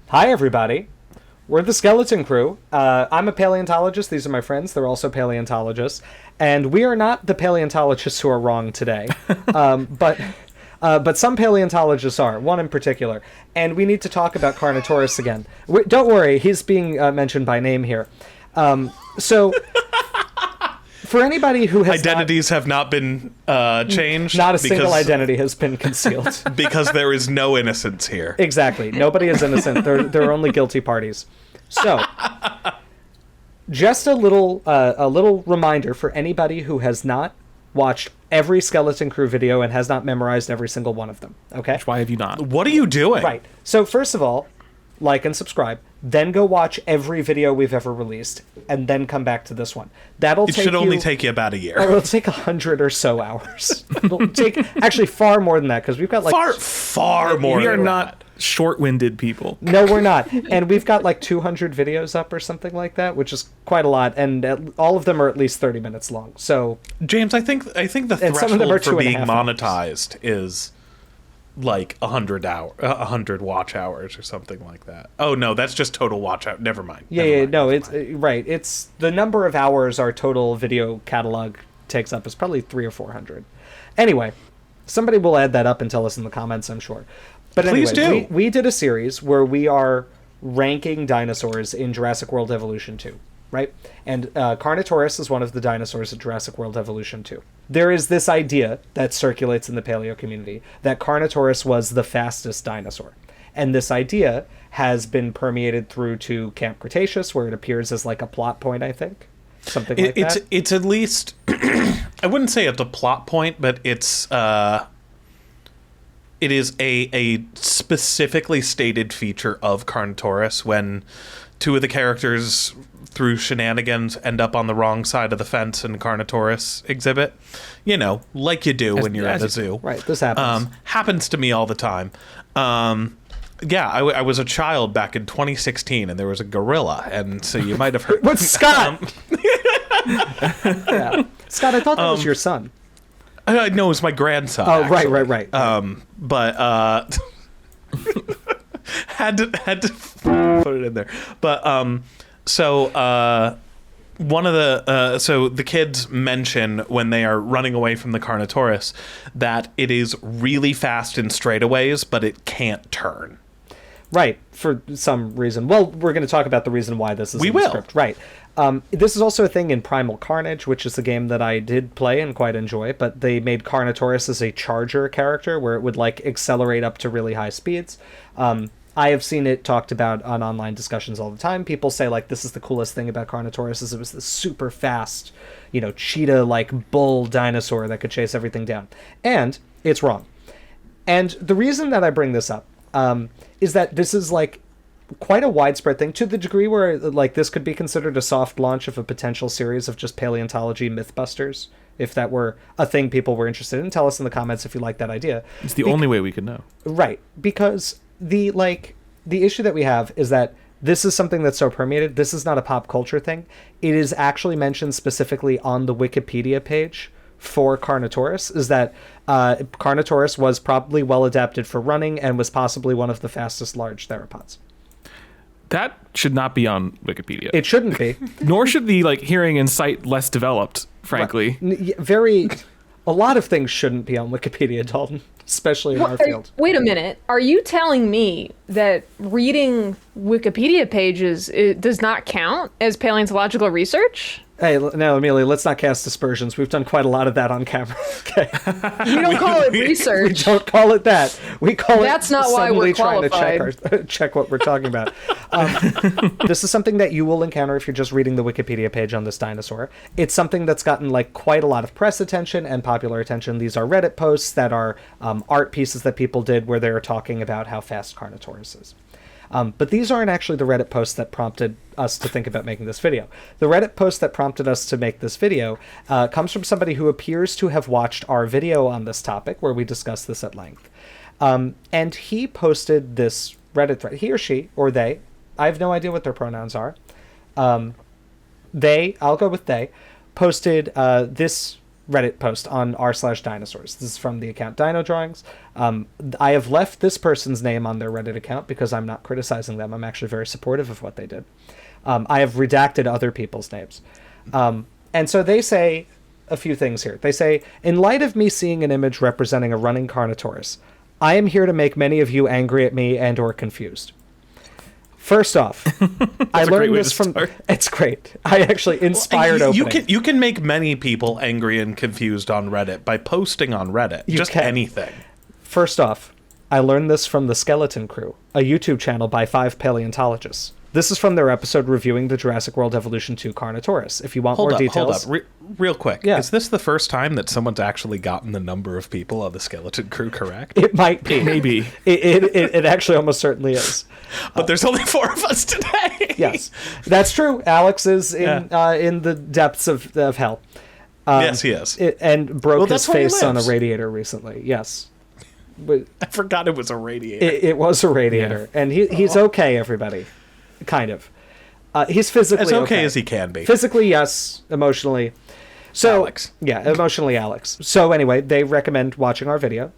Hi, everybody. We're the Skeleton Crew. I'm a paleontologist. These are my friends. They're also paleontologists. And we are not the paleontologists who are wrong today. But some paleontologists are, one in particular. And we need to talk about Carnotaurus again. Don't worry, he's being mentioned by name here. So, for anybody who has Identities have not been changed. Not a single identity has been concealed. Because there is no innocence here. Exactly. Nobody is innocent. There are only guilty parties. So, just a little reminder for anybody who has not watched every Skeleton Crew video and has not memorized every single one of them. Okay? Why have you not? What are you doing? Right. So, first of all, like and subscribe. Then go watch every video we've ever released, and then come back to this one. It should only take you about a year. It'll take 100 or so hours. It'll take actually far more than that, because we've got like far more. We are than not short-winded people. No, we're not. And we've got like 200 videos up or something like that, which is quite a lot, and all of them are at least 30 minutes long. So, James, I think the threshold for being monetized is like 100 watch hours or something like that. Oh no, that's just total watch out. Never mind. It's right. It's the number of hours our total video catalog takes up is probably 300 or 400. Anyway, somebody will add that up and tell us in the comments, I'm sure. But Please anyway, do. We did a series where we are ranking dinosaurs in Jurassic World Evolution 2, right? And Carnotaurus is one of the dinosaurs in Jurassic World Evolution 2. There is this idea that circulates in the paleo community that Carnotaurus was the fastest dinosaur. And this idea has been permeated through to Camp Cretaceous, where it appears as like a plot point, I think. Something like that. It's at least, I wouldn't say it's a plot point, but it is a specifically stated feature of Carnotaurus when two of the characters, through shenanigans, end up on the wrong side of the fence in Carnotaurus exhibit. You know, like you do when you're at a zoo. Right, this happens. Happens to me all the time. I was a child back in 2016, and there was a gorilla, and so you might have heard... What's Scott? Yeah. Scott, I thought that was your son. No, it's my grandson. Oh, actually. right. But had to put it in there. But one of the so the kids mention when they are running away from the Carnotaurus that it is really fast in straightaways, but it can't turn. Right, for some reason. Well, we're going to talk about the reason why this is in the script. Right. This is also a thing in Primal Carnage, which is a game that I did play and quite enjoy, but they made Carnotaurus as a charger character where it would like accelerate up to really high speeds. I have seen it talked about on online discussions all the time. People say like this is the coolest thing about Carnotaurus is it was this super fast, cheetah-like bull dinosaur that could chase everything down. And it's wrong. And the reason that I bring this up is that this is like quite a widespread thing to the degree where like this could be considered a soft launch of a potential series of just paleontology mythbusters. If that were a thing people were interested in, tell us in the comments if you like that idea. It's the only way we could know. Right, because the issue that we have is that this is something that's so permeated. This is not a pop culture thing. It is actually mentioned specifically on the Wikipedia page for Carnotaurus, is that Carnotaurus was probably well adapted for running and was possibly one of the fastest large theropods. That should not be on Wikipedia. It shouldn't be. Nor should the hearing and sight less developed, frankly. Right. A lot of things shouldn't be on Wikipedia, Dalton, especially in our field. Wait a minute. Are you telling me that reading Wikipedia pages does not count as paleontological research? Hey, no, Amelia, let's not cast aspersions. We've done quite a lot of that on camera. Okay. We don't call it research. We don't call it that. We call That's it not why we're trying qualified. to check what we're talking about. This is something that you will encounter if you're just reading the Wikipedia page on this dinosaur. It's something that's gotten quite a lot of press attention and popular attention. These are Reddit posts that are art pieces that people did where they're talking about how fast Carnotaurus is. But these aren't actually the Reddit posts that prompted us to think about making this video. The Reddit post that prompted us to make this video comes from somebody who appears to have watched our video on this topic, where we discuss this at length. And he posted this Reddit thread. He or she, or they, I have no idea what their pronouns are. I'll go with they, posted this Reddit post on r/dinosaurs. This is from the account Dino Drawings. I have left this person's name on their Reddit account because I'm not criticizing them. I'm actually very supportive of what they did. I have redacted other people's names. And so they say a few things here. They say, in light of me seeing an image representing a running Carnotaurus, I am here to make many of you angry at me and or confused. First off, I learned this from... It's great. I actually inspired opening. You can make many people angry and confused on Reddit by posting on Reddit. Anything. First off, I learned this from the Skeleton Crew, a YouTube channel by 5 paleontologists. This is from their episode reviewing the Jurassic World Evolution 2 Carnotaurus. If you want more details... Hold up. Real quick. Yeah. Is this the first time that someone's actually gotten the number of people on the Skeleton Crew correct? It might be. Maybe. It actually almost certainly is. But there's only 4 of us today. Yes. That's true. Alex is in the depths of hell. Yes, he is. And broke his face on a radiator recently. Yes. But I forgot it was a radiator. It was a radiator. Yeah. And he's okay, everybody. Kind of. He's physically as okay as he can be. Physically, yes. Emotionally. So, Alex. Yeah, emotionally Alex. So anyway, they recommend watching our video.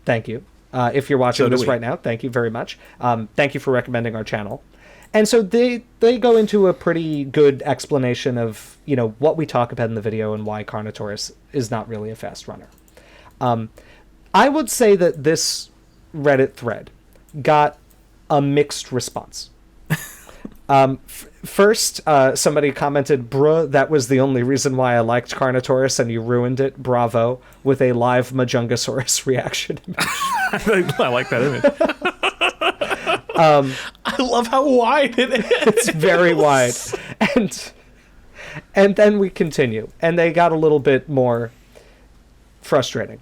Thank you. If you're watching this right now, thank you very much. Thank you for recommending our channel. And so they go into a pretty good explanation of, what we talk about in the video and why Carnotaurus is not really a fast runner. I would say that this Reddit thread got a mixed response. First, somebody commented, bruh, that was the only reason why I liked Carnotaurus and you ruined it, bravo, with a live Majungasaurus reaction image. I like that image. I love how wide it is. It's very wide. And then we continue, and they got a little bit more frustrating.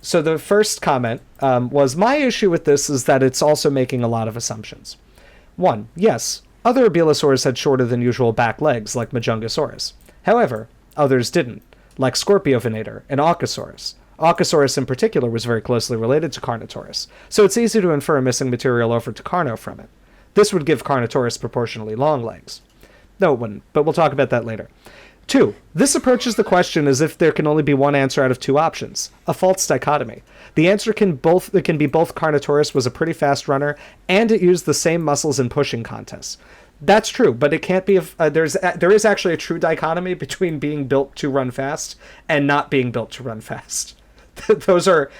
So the first comment was, my issue with this is that it's also making a lot of assumptions. 1, yes, other abelosaurs had shorter than usual back legs, like Majungasaurus. However, others didn't, like Scorpiovenator and Aucasaurus. Aucasaurus in particular was very closely related to Carnotaurus, so it's easy to infer missing material over to Carno from it. This would give Carnotaurus proportionally long legs. No, it wouldn't, but we'll talk about that later. 2, this approaches the question as if there can only be one answer out of 2 options, a false dichotomy. The answer can be both Carnotaurus was a pretty fast runner, and it used the same muscles in pushing contests. That's true, but it can't be. There is actually a true dichotomy between being built to run fast and not being built to run fast. Those are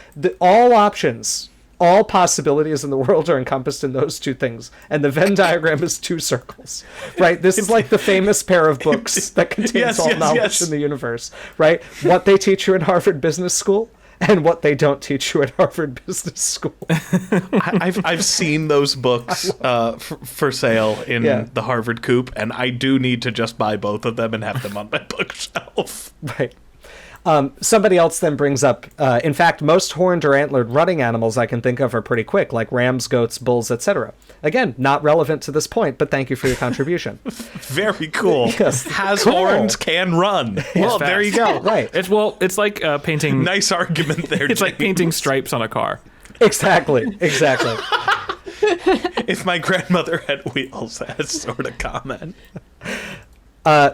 all options. All possibilities in the world are encompassed in those 2 things, and the Venn diagram is 2 circles, right? This is like the famous pair of books that contains all knowledge in the universe, right? What they teach you in Harvard Business School and what they don't teach you at Harvard Business School. I've seen those books for sale in the Harvard Coop, and I do need to just buy both of them and have them on my bookshelf. Right. Somebody else then brings up, in fact, most horned or antlered running animals I can think of are pretty quick, like rams, goats, bulls, etc. Again, not relevant to this point, but thank you for your contribution. Very cool. Yes. Has horns, can run. Well, there you go. Right. It's like painting... Nice argument there, It's like painting stripes on a car. Exactly. If my grandmother had wheels, that sort of comment.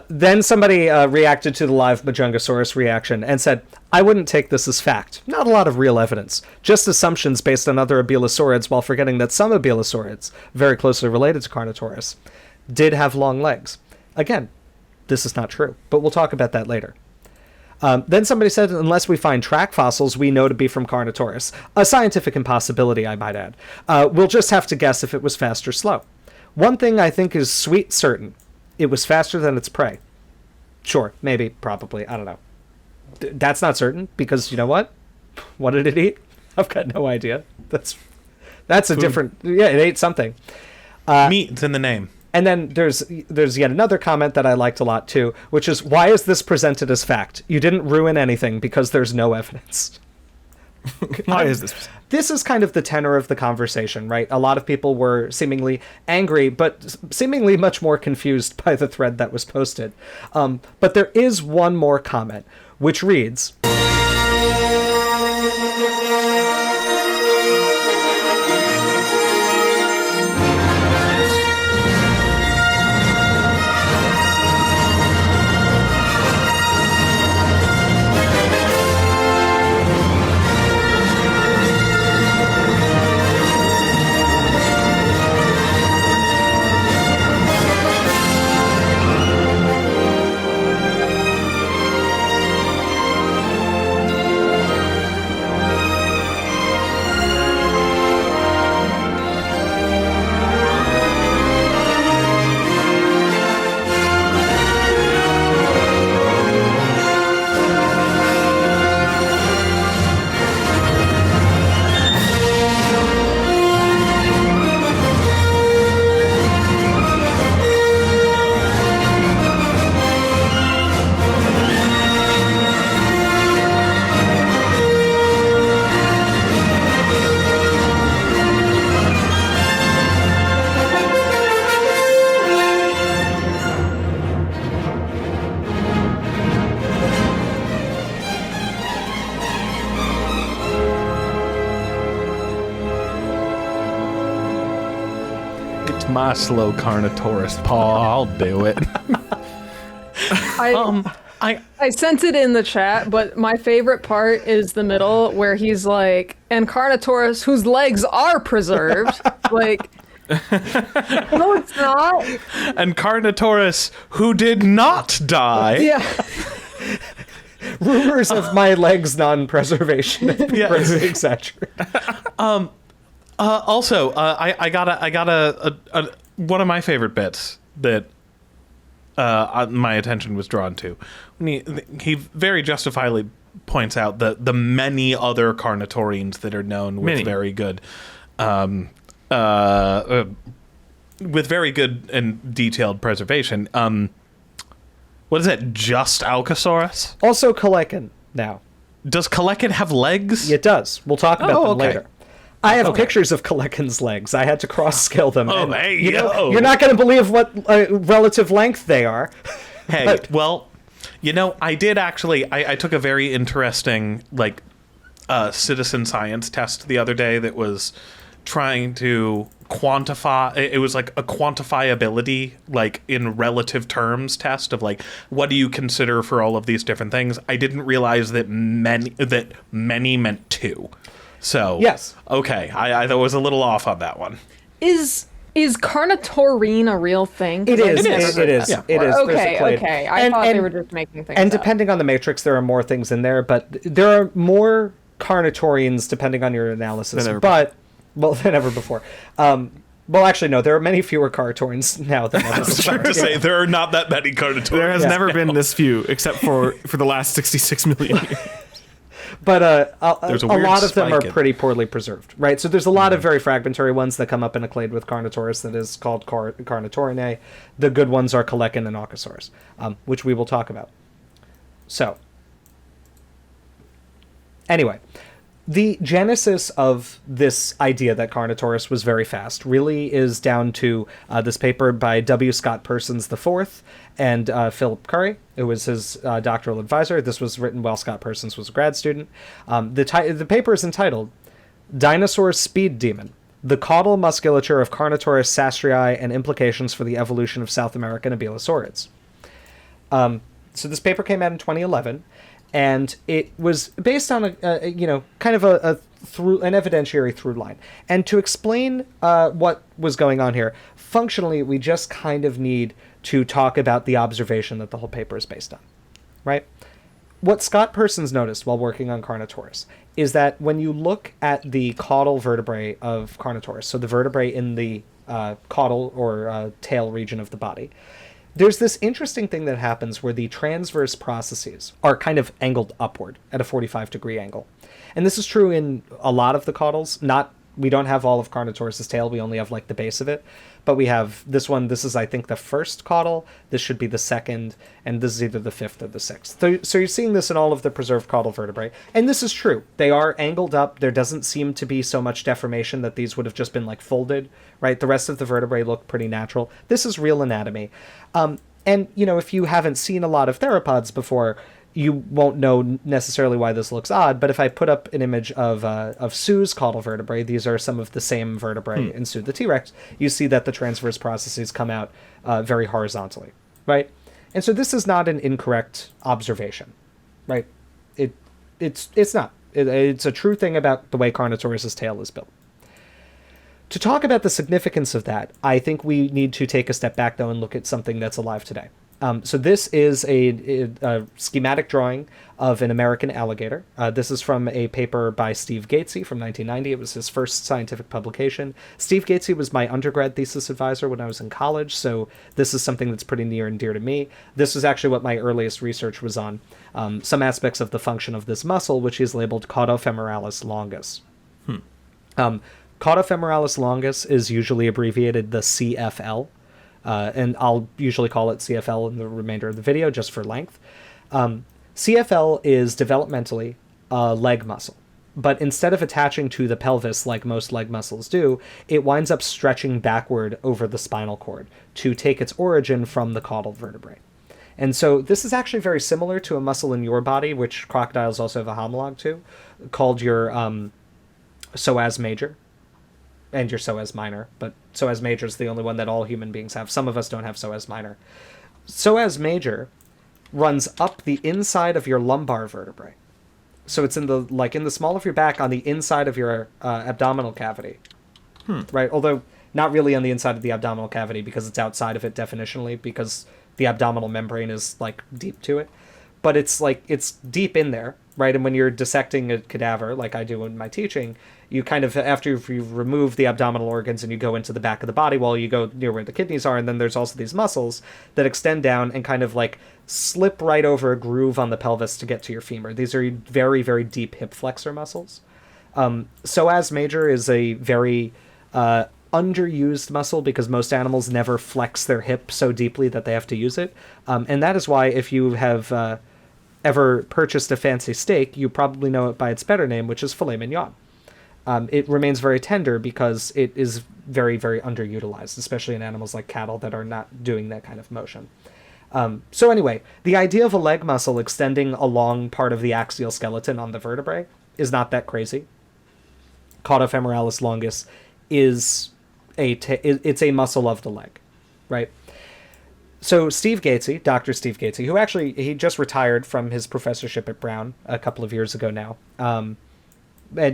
Then somebody reacted to the live Majungasaurus reaction and said, I wouldn't take this as fact. Not a lot of real evidence. Just assumptions based on other abelosaurids, while forgetting that some abelosaurids, very closely related to Carnotaurus, did have long legs. Again, this is not true, but we'll talk about that later. Then somebody said, unless we find track fossils we know to be from Carnotaurus, a scientific impossibility, I might add, we'll just have to guess if it was fast or slow. One thing I think is sweet certain. It was faster than its prey. Sure, maybe, probably, I don't know. That's not certain, because you know what? What did it eat? I've got no idea. That's a different... Yeah, it ate something. Meat, it's in the name. And then there's yet another comment that I liked a lot, too, which is, why is this presented as fact? You didn't ruin anything because there's no evidence. Why is this? This is kind of the tenor of the conversation, right? A lot of people were seemingly angry, but seemingly much more confused by the thread that was posted. But there is one more comment, which reads... my slow Carnotaurus paw. I'll do it. I sent it in the chat, but my favorite part is the middle where he's like, and Carnotaurus, whose legs are preserved. Like, no, it's not. And Carnotaurus, who did not die. Yeah. Rumors of my legs non-preservation have been greatly exaggerated. Also, I got one of my favorite bits that my attention was drawn to. He very justifiably points out the many other Carnotaurians that are known with very good, with very good and detailed preservation. What is it? Just Allosaurus? Also Colecon now. Does Colecon have legs? It does. We'll talk about them okay. later. I have pictures of Colecon's legs. I had to cross-scale them. Oh, hey, yo. You're not going to believe what relative length they are. Hey, well, I did actually. I took a very interesting citizen science test the other day that was trying to quantify. It was like a quantifiability, in relative terms test of what do you consider for all of these different things. I didn't realize that many meant two. So yes, okay, I was a little off on that one. Is Carnotaurine a real thing? It is. It is. Yeah. It is. Okay. I thought they were just making things And up. depending on the matrix, there are more things in there, but there are more Carnotaurians depending on your analysis. Than ever before. Well, actually, no. There are many fewer Carnotaurians now than ever before. I was trying to say there are not that many Carnotaurians. There has never been this few, except for the last 66 million years. But a lot of them are in pretty poorly preserved, right? So there's a lot of very fragmentary ones that come up in a clade with Carnotaurus that is called Carnotaurinae. The good ones are Colecon and Allosaurus, which we will talk about. So, anyway, the genesis of this idea that Carnotaurus was very fast really is down to this paper by W. Scott Persons IV and Philip Curry, who was his doctoral advisor. This was written while Scott Persons was a grad student. The paper is entitled Dinosaur Speed Demon, the Caudal Musculature of Carnotaurus sastrii and Implications for the Evolution of South American Abelosaurids. So this paper came out in 2011. And it was based on an evidentiary through line. And to explain what was going on here, functionally, we just kind of need to talk about the observation that the whole paper is based on, right? What Scott Persons noticed while working on Carnotaurus is that when you look at the caudal vertebrae of Carnotaurus, so the vertebrae in the caudal or tail region of the body, there's this interesting thing that happens where the transverse processes are kind of angled upward at a 45-degree angle. And this is true in a lot of the caudals. We don't have all of Carnotaurus' tail. We only have the base of it. But we have this one. This is, I think, the first caudal. This should be the second. And this is either the fifth or the sixth. So you're seeing this in all of the preserved caudal vertebrae. And this is true. They are angled up. There doesn't seem to be so much deformation that these would have just been folded, right? The rest of the vertebrae look pretty natural. This is real anatomy. And, if you haven't seen a lot of theropods before, you won't know necessarily why this looks odd, but if I put up an image of Sue's caudal vertebrae, these are some of the same vertebrae in Sue the T-Rex, you see that the transverse processes come out very horizontally, right? And so this is not an incorrect observation, right? It's not. It's a true thing about the way Carnotaurus' tail is built. To talk about the significance of that, I think we need to take a step back, though, and look at something that's alive today. So this is a schematic drawing of an American alligator. This is from a paper by Steve Gatesy from 1990. It was his first scientific publication. Steve Gatesy was my undergrad thesis advisor when I was in college, so this is something that's pretty near and dear to me. This was actually what my earliest research was on, some aspects of the function of this muscle, which is labeled caudofemoralis longus. Caudofemoralis longus is usually abbreviated the CFL. And I'll usually call it CFL in the remainder of the video just for length. CFL is developmentally a leg muscle, but instead of attaching to the pelvis like most leg muscles do, it winds up stretching backward over the spinal cord to take its origin from the caudal vertebrae. And so this is actually very similar to a muscle in your body, which crocodiles also have a homologue to, called your psoas major. and your psoas minor, but psoas major is the only one that all human beings have. Some of us don't have psoas minor. Psoas major runs up the inside of your lumbar vertebrae. So it's in the small of your back on the inside of your abdominal cavity. Right? Although not really on the inside of the abdominal cavity because it's outside of it definitionally because the abdominal membrane is like deep to it. But it's deep in there, right? And when you're dissecting a cadaver, like I do in my teaching, you kind of, after you've removed the abdominal organs and you go into the back of the body, well, you go near where the kidneys are, and then there's also these muscles that extend down and kind of like slip right over a groove on the pelvis to get to your femur. These are very, very deep hip flexor muscles. Psoas major is a very underused muscle because most animals never flex their hip so deeply that they have to use it. And that is why if you have ever purchased a fancy steak, you probably know it by its better name, which is filet mignon. It remains very tender because it is very, very underutilized, especially in animals like cattle that are not doing that kind of motion. So anyway, the idea of a leg muscle extending along part of the axial skeleton on the vertebrae is not that crazy. Caudofemoralis longus is it's a muscle of the leg, right? So Steve Gatesy, Dr. Steve Gatesy, who actually, he just retired from his professorship at Brown a couple of years ago now. And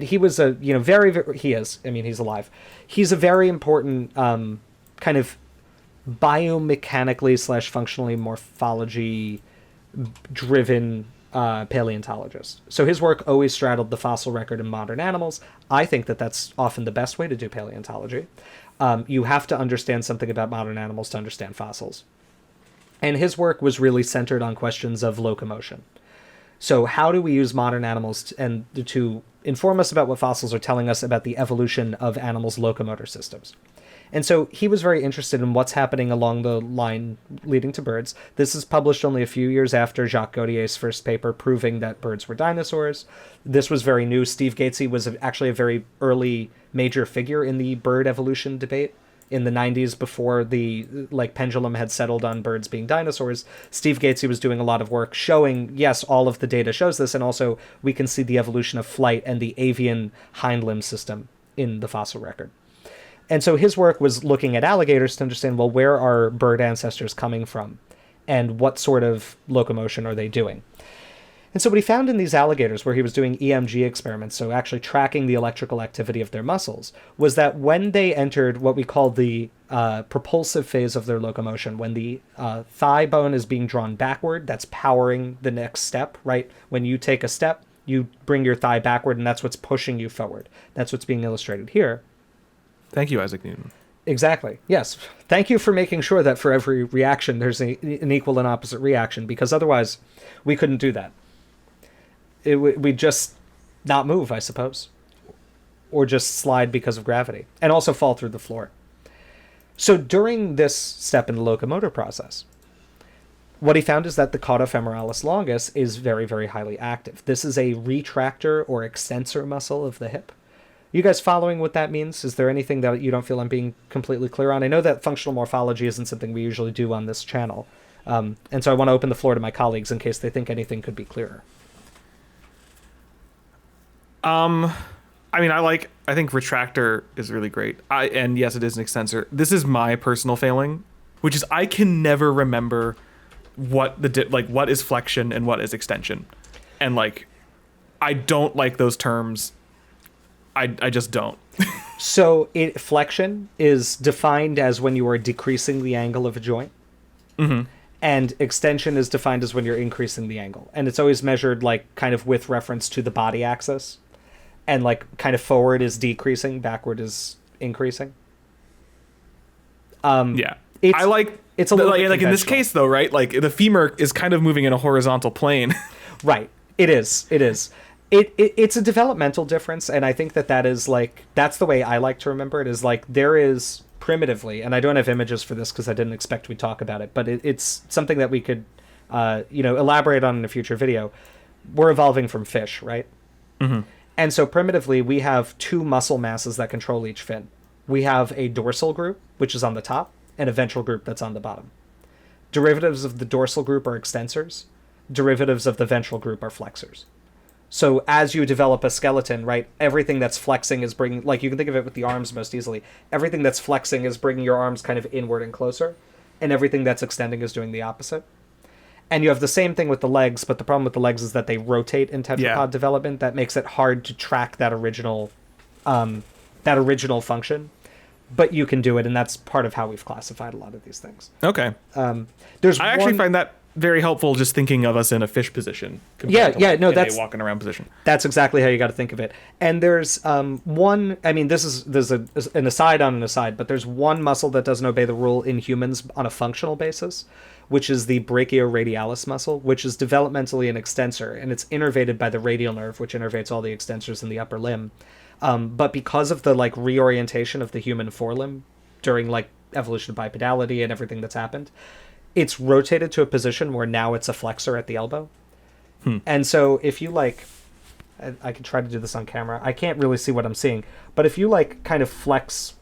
he was he's alive. He's a very important kind of biomechanically / functionally morphology driven paleontologist. So his work always straddled the fossil record in modern animals. I think that that's often the best way to do paleontology. You have to understand something about modern animals to understand fossils. And his work was really centered on questions of locomotion. So how do we use modern animals to inform us about what fossils are telling us about the evolution of animals' locomotor systems? And so he was very interested in what's happening along the line leading to birds. This is published only a few years after Jacques Gaudier's first paper proving that birds were dinosaurs. This was very new. Steve Gatesy was actually a very early major figure in the bird evolution debate. In the 90s, before the pendulum had settled on birds being dinosaurs, Steve Gatesy was doing a lot of work showing, yes, all of the data shows this, and also we can see the evolution of flight and the avian hind limb system in the fossil record. And so his work was looking at alligators to understand, well, where are bird ancestors coming from? And what sort of locomotion are they doing? And so what he found in these alligators, where he was doing EMG experiments, so actually tracking the electrical activity of their muscles, was that when they entered what we call the propulsive phase of their locomotion, when the thigh bone is being drawn backward, that's powering the next step, right? When you take a step, you bring your thigh backward, and that's what's pushing you forward. That's what's being illustrated here. Thank you, Isaac Newton. Exactly. Yes. Thank you for making sure that for every reaction, there's an equal and opposite reaction, because otherwise we couldn't do that. We'd just not move, I suppose. Or just slide because of gravity. And also fall through the floor. So during this step in the locomotor process, what he found is that the caudofemoralis longus is very, very highly active. This is a retractor or extensor muscle of the hip. You guys following what that means? Is there anything that you don't feel I'm being completely clear on? I know that functional morphology isn't something we usually do on this channel. And so I want to open the floor to my colleagues in case they think anything could be clearer. I think retractor is really great. And yes, it is an extensor. This is my personal failing, which is I can never remember what what is flexion and what is extension. And I don't like those terms. I just don't. So flexion is defined as when you are decreasing the angle of a joint. Mm-hmm. And extension is defined as when you're increasing the angle. And it's always measured kind of with reference to the body axis. And kind of forward is decreasing, backward is increasing. Yeah. It's a little in this case though, right? The femur is kind of moving in a horizontal plane. Right. It is. It's a developmental difference, and I think that is that's the way I like to remember it, is there is primitively, and I don't have images for this because I didn't expect we'd talk about it, but it's something that we could elaborate on in a future video. We're evolving from fish, right? Mm-hmm. And so primitively, we have two muscle masses that control each fin. We have a dorsal group, which is on the top, and a ventral group that's on the bottom. Derivatives of the dorsal group are extensors. Derivatives of the ventral group are flexors. So as you develop a skeleton, right, everything that's flexing is bringing, like you can think of it with the arms most easily, everything that's flexing is bringing your arms kind of inward and closer, and everything that's extending is doing the opposite. And you have the same thing with the legs, but the problem with the legs is that they rotate in tetrapod development. That makes it hard to track that original function. But you can do it, and that's part of how we've classified a lot of these things. Okay. I actually find that very helpful, just thinking of us in a fish position. That's a walking around position. That's exactly how you got to think of it. And there's one. I mean, there's an aside on an aside, but there's one muscle that doesn't obey the rule in humans on a functional basis, which is the brachioradialis muscle, which is developmentally an extensor, and it's innervated by the radial nerve, which innervates all the extensors in the upper limb. But because of the like reorientation of the human forelimb during like evolution of bipedality and everything that's happened, it's rotated to a position where now it's a flexor at the elbow. And so if you like, I can try to do this on camera. I can't really see what I'm seeing, but if you like kind of flex,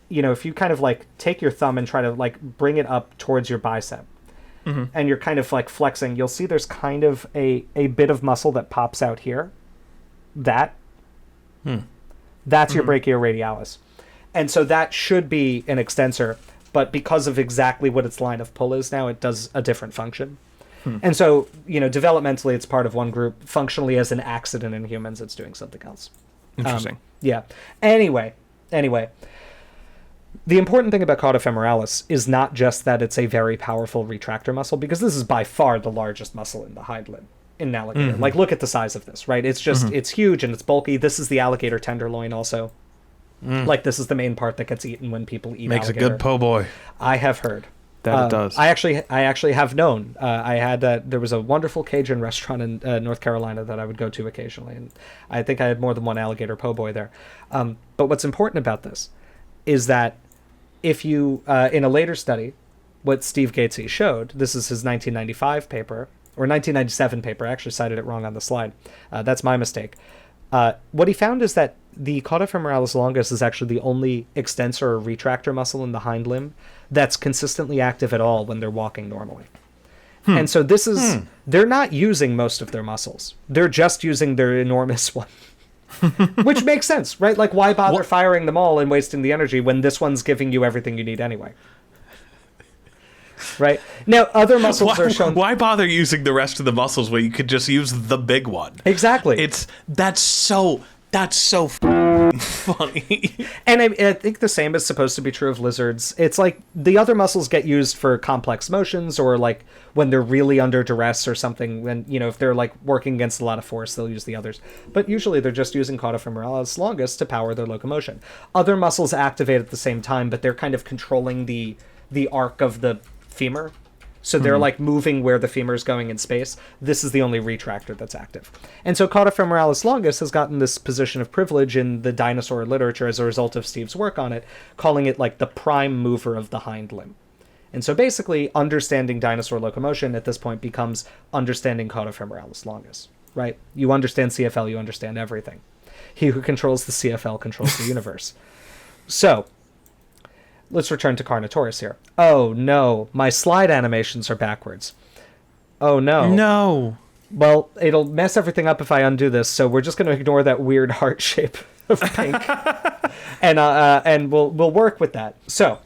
if you kind of like take your thumb and try to like bring it up towards your bicep, and you're kind of like flexing, you'll see there's kind of a bit of muscle that pops out here. That's your brachioradialis. And so that should be an extensor, but because of exactly what its line of pull is now, it does a different function. And so, developmentally, it's part of one group. Functionally, as an accident in humans, it's doing something else. Interesting. Yeah. Anyway. The important thing about caudofemoralis is not just that it's a very powerful retractor muscle, because this is by far the largest muscle in the hind limb in an alligator. Like, look at the size of this, right? It's just, it's huge and it's bulky. This is the alligator tenderloin also. Like, this is the main part that gets eaten when people eat Makes alligator. a good po' boy. I have heard. That it does. I actually have known. I had there was a wonderful Cajun restaurant in North Carolina that I would go to occasionally, and I think I had more than one alligator po' boy there. But what's important about this is that if you, in a later study, what Steve Gatesy showed, this is his 1995 paper, or 1997 paper, I actually cited it wrong on the slide. That's my mistake. What he found is that the caudofemoralis longus is actually the only extensor or retractor muscle in the hind limb that's consistently active at all when they're walking normally. And so this is, they're not using most of their muscles. They're just using their enormous one. Which makes sense, right? Like, why bother firing them all and wasting the energy when this one's giving you everything you need anyway? Right? Now, other muscles are shown... Why bother using the rest of the muscles when you could just use the big one? Exactly. That's so funny. And I think the same is supposed to be true of lizards. It's like the other muscles get used for complex motions, or like when they're really under duress or something. When, if they're like working against a lot of force, they'll use the others. But usually they're just using caudofemoralis longus to power their locomotion. Other muscles activate at the same time, but they're kind of controlling the arc of the femur. So they're like moving where the femur is going in space. This is the only retractor that's active. And so caudofemoralis longus has gotten this position of privilege in the dinosaur literature as a result of Steve's work on it, calling it like the prime mover of the hind limb. And so basically understanding dinosaur locomotion at this point becomes understanding caudofemoralis longus, right? You understand CFL, you understand everything. He who controls the CFL controls the universe. So let's return to Carnotaurus here. Oh, no. My slide animations are backwards. Oh, no. No. Well, it'll mess everything up if I undo this, so we're just going to ignore that weird heart shape of pink. And we'll work with that. So,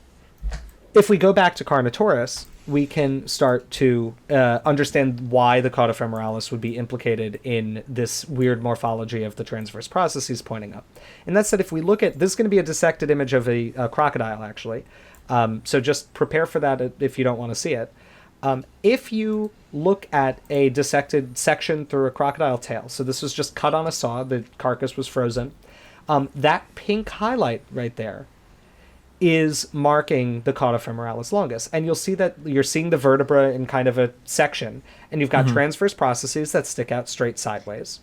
if we go back to Carnotaurus, we can start to understand why the caudofemoralis would be implicated in this weird morphology of the transverse processes pointing up. And that's that if we look at, this is going to be a dissected image of a crocodile, actually. So just prepare for that if you don't want to see it. If you look at a dissected section through a crocodile tail, so this was just cut on a saw, the carcass was frozen, that pink highlight right there is marking the caudofemoralis longus. And you'll see that you're seeing the vertebra in kind of a section, and you've got transverse processes that stick out straight sideways.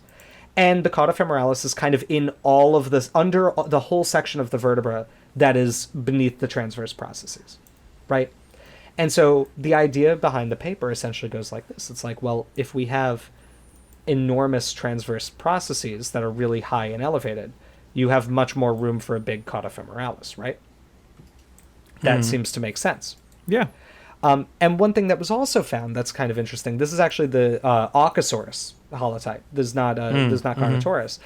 And the caudofemoralis is kind of in all of this, under the whole section of the vertebra that is beneath the transverse processes, right? And so the idea behind the paper essentially goes like this. It's like, well, if we have enormous transverse processes that are really high and elevated, you have much more room for a big caudofemoralis, right? That seems to make sense. Yeah. And one thing that was also found that's kind of interesting, this is actually the Aucosaurus holotype. This is not Carnotaurus.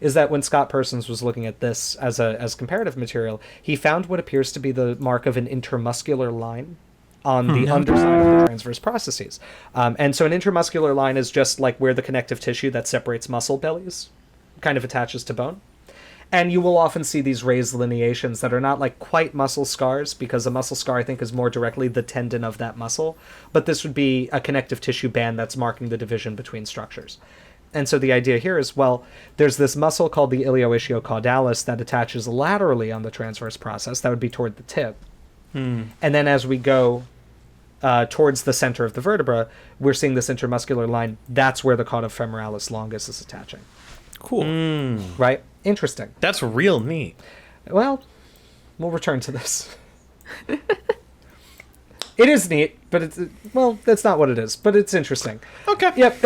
Is that when Scott Persons was looking at this as comparative material, he found what appears to be the mark of an intermuscular line on the underside of the transverse processes. And so an intermuscular line is just like where the connective tissue that separates muscle bellies kind of attaches to bone. And you will often see these raised lineations that are not like quite muscle scars, because a muscle scar, I think, is more directly the tendon of that muscle. But this would be a connective tissue band that's marking the division between structures. And so the idea here is, well, there's this muscle called the ilioischiocaudalis that attaches laterally on the transverse process. That would be toward the tip. And then as we go towards the center of the vertebra, we're seeing this intermuscular line. That's where the caudofemoralis longus is attaching. Cool. Right? Interesting. That's real neat. Well, we'll return to this. It is neat, but it's... Well, that's not what it is, but it's interesting. Okay. Yep.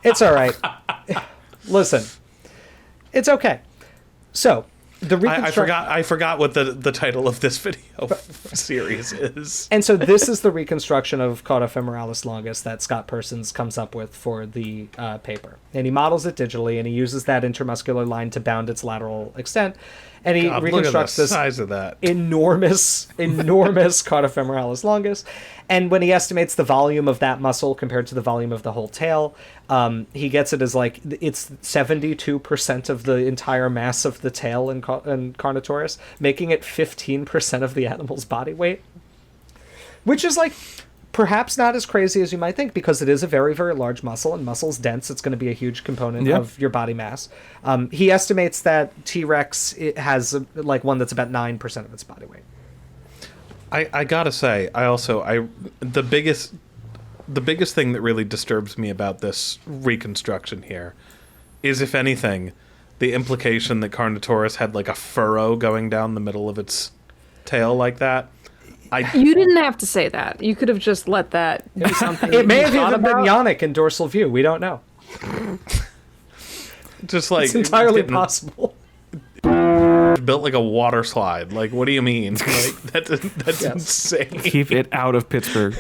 It's all right. Listen. It's okay. So... I forgot what the title of this video series is. And so this is the reconstruction of caudofemoralis longus that Scott Persons comes up with for the paper. And he models it digitally, and he uses that intermuscular line to bound its lateral extent. And he reconstructs look at the this size of that enormous caudofemoralis longus. And when he estimates the volume of that muscle compared to the volume of the whole tail, he gets it as like it's 72% of the entire mass of the tail in Carnotaurus, making it 15% of the animal's body weight. Which is like perhaps not as crazy as you might think, because it is a very, very large muscle, and muscle's dense. It's going to be a huge component of your body mass. He estimates that T-Rex has like one that's about 9% of its body weight. I gotta say, the biggest thing that really disturbs me about this reconstruction here is, if anything, the implication that Carnotaurus had like a furrow going down the middle of its tail like that. You didn't have to say that. You could have just let that be something. It may have even been Yannick in dorsal view. We don't know. Just like it's entirely possible. Built like a water slide. Like, what do you mean? Like, that's insane. Keep it out of Pittsburgh.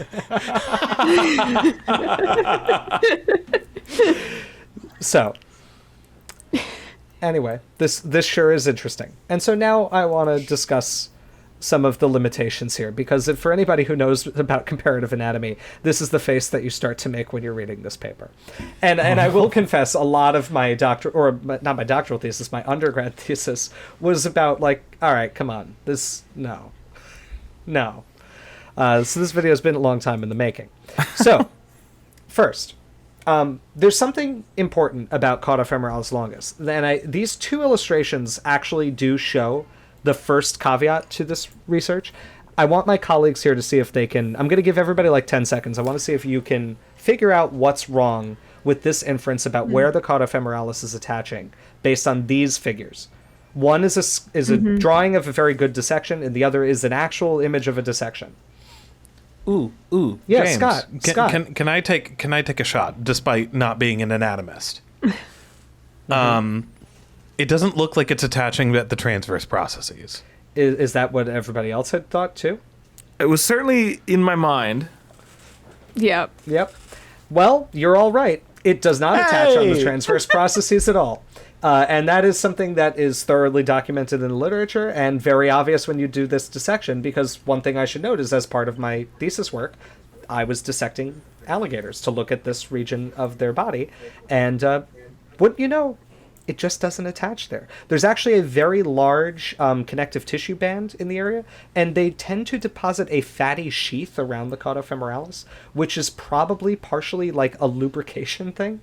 So, anyway, this sure is interesting. And so now I want to discuss some of the limitations here, because for anybody who knows about comparative anatomy, this is the face that you start to make when you're reading this paper. And I will confess, a lot of my not my doctoral thesis, my undergrad thesis was about like, all right, come on, no. So this video has been a long time in the making. So, first, there's something important about caudofemoralis longus. And these two illustrations actually do show the first caveat to this research. I want my colleagues here to see if they can... I'm going to give everybody like 10 seconds. I want to see if you can figure out what's wrong with this inference about where the caudofemoralis is attaching based on these figures. One is a drawing of a very good dissection, and the other is an actual image of a dissection. Ooh, Yeah, James, Scott. Can I take a shot, despite not being an anatomist? It doesn't look like it's attaching at the transverse processes. Is that what everybody else had thought too? It was certainly in my mind. Yep. Well, you're all right. It does not attach on the transverse processes at all. And that is something that is thoroughly documented in the literature and very obvious when you do this dissection, because one thing I should note is, as part of my thesis work, I was dissecting alligators to look at this region of their body. And wouldn't you know, it just doesn't attach there. There's actually a very large connective tissue band in the area, and they tend to deposit a fatty sheath around the caudofemoralis, which is probably partially like a lubrication thing.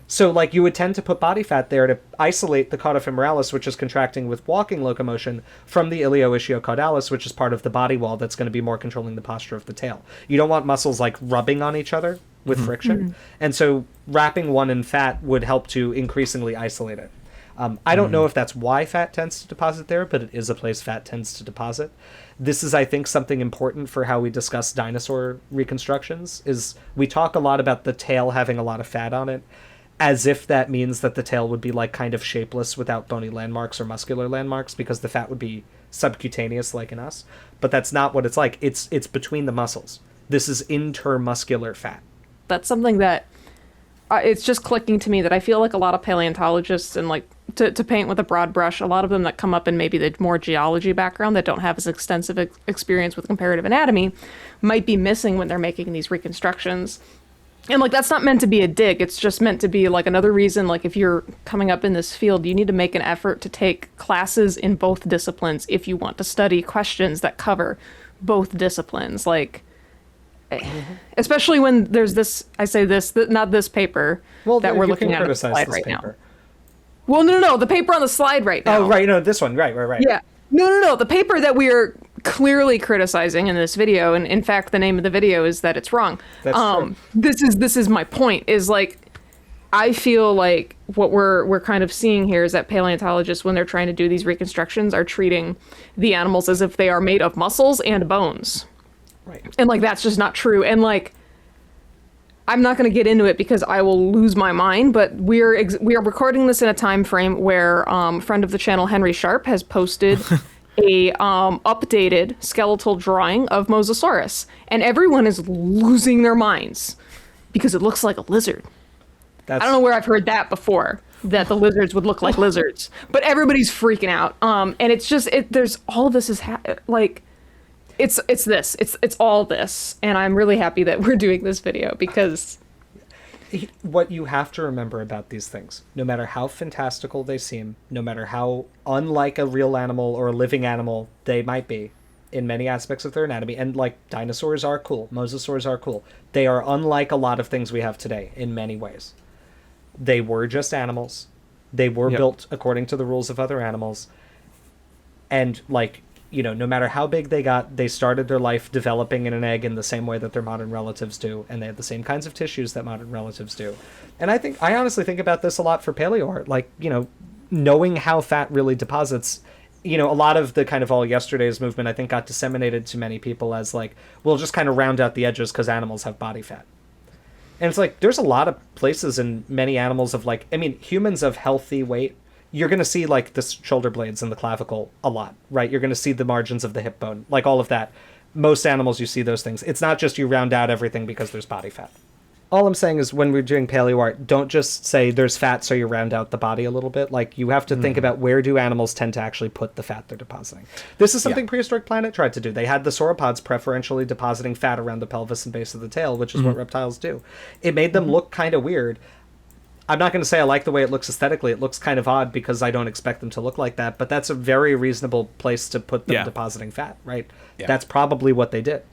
So like you would tend to put body fat there to isolate the caudofemoralis, which is contracting with walking locomotion, from the ilioischiocaudalis, which is part of the body wall that's going to be more controlling the posture of the tail. You don't want muscles like rubbing on each other with friction. And so wrapping one in fat would help to increasingly isolate it. I don't know if that's why fat tends to deposit there, but it is a place fat tends to deposit. This is, I think, something important for how we discuss dinosaur reconstructions, is we talk a lot about the tail having a lot of fat on it, as if that means that the tail would be like kind of shapeless without bony landmarks or muscular landmarks, because the fat would be subcutaneous like in us. but that's not what it's like. It's between the muscles. This is intermuscular fat. That's something that it's just clicking to me that I feel like a lot of paleontologists, and like to paint with a broad brush, a lot of them that come up in maybe the more geology background that don't have as extensive experience with comparative anatomy might be missing when they're making these reconstructions. And like, that's not meant to be a dig. It's just meant to be like another reason, like if you're coming up in this field, you need to make an effort to take classes in both disciplines if you want to study questions that cover both disciplines. Like, especially when there's this, I say this, not this paper that we're looking at on the slide right now. Well, no, the paper on the slide right now. Oh, right, no, this one, right. Yeah. No, the paper that we are clearly criticizing in this video, and in fact, the name of the video is that it's wrong. That's true. This is my point, is like, I feel like what we're kind of seeing here is that paleontologists, when they're trying to do these reconstructions, are treating the animals as if they are made of muscles and bones. Right. And like, that's just not true. And like, I'm not going to get into it because I will lose my mind, but we are recording this in a time frame where friend of the channel Henry Sharp has posted a updated skeletal drawing of Mosasaurus, and everyone is losing their minds because it looks like a lizard. I don't know where I've heard that before, that the lizards would look like lizards, but everybody's freaking out. And it's just there's all of this is like. It's all this, and I'm really happy that we're doing this video because what you have to remember about these things, no matter how fantastical they seem, no matter how unlike a real animal or a living animal they might be in many aspects of their anatomy, and like dinosaurs are cool, mosasaurs are cool, they are unlike a lot of things we have today in many ways. They were just animals. They were built according to the rules of other animals, and like, you know, no matter how big they got, they started their life developing in an egg in the same way that their modern relatives do, and they have the same kinds of tissues that modern relatives do. And I honestly think about this a lot for paleo art, like, you know, knowing how fat really deposits. You know, a lot of the kind of all yesterday's movement, I think, got disseminated to many people as like, we'll just kind of round out the edges because animals have body fat. And it's like, there's a lot of places in many animals of like, I mean, humans of healthy weight, you're going to see like the shoulder blades and the clavicle a lot, right? You're going to see the margins of the hip bone, like all of that. Most animals, you see those things. It's not just you round out everything because there's body fat. All I'm saying is when we're doing paleo art, don't just say there's fat so you round out the body a little bit. Like, you have to think about where do animals tend to actually put the fat they're depositing. This is something Prehistoric Planet tried to do. They had the sauropods preferentially depositing fat around the pelvis and base of the tail, which is what reptiles do. It made them look kind of weird. I'm not going to say I like the way it looks aesthetically. It looks kind of odd because I don't expect them to look like that, but that's a very reasonable place to put them depositing fat, right? Yeah. That's probably what they did.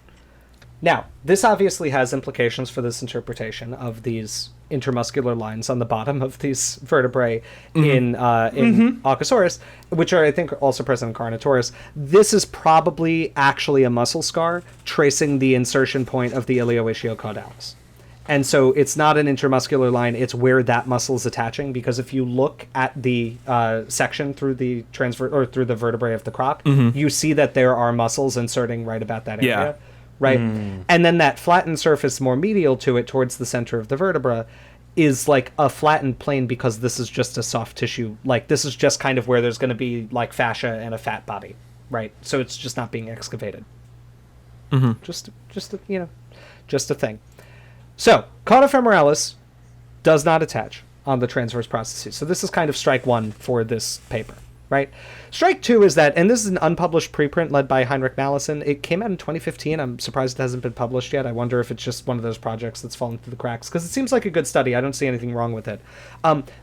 Now, this obviously has implications for this interpretation of these intermuscular lines on the bottom of these vertebrae in Allosaurus, which are, I think, also present in Carnotaurus. This is probably actually a muscle scar tracing the insertion point of the ilioischiocaudalis. And so it's not an intermuscular line, it's where that muscle is attaching, because if you look at the section through the through the vertebrae of the croc, you see that there are muscles inserting right about that area. Right? And then that flattened surface more medial to it towards the center of the vertebra is like a flattened plane because this is just a soft tissue. Like, this is just kind of where there's going to be like fascia and a fat body, right? So it's just not being excavated. Just a thing. So, caudofemoralis does not attach on the transverse processes. So this is kind of strike one for this paper, right? Strike two is that, and this is an unpublished preprint led by Heinrich Mallison. It came out in 2015. I'm surprised it hasn't been published yet. I wonder if it's just one of those projects that's fallen through the cracks, because it seems like a good study. I don't see anything wrong with it.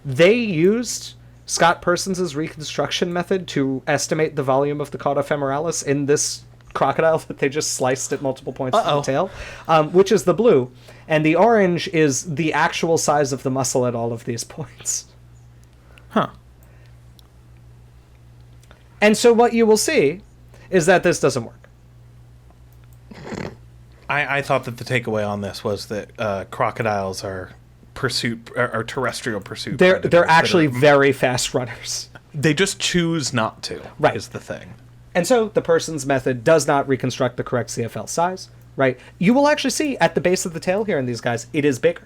They used Scott Persons' reconstruction method to estimate the volume of the caudofemoralis in this crocodile that they just sliced at multiple points of the tail, which is the blue. And the orange is the actual size of the muscle at all of these points. And so what you will see is that this doesn't work. I thought that the takeaway on this was that crocodiles are terrestrial pursuit. They're actually very fast runners. They just choose not to, is the thing. And so the Persons method does not reconstruct the correct CFL size, right? You will actually see at the base of the tail here in these guys, it is bigger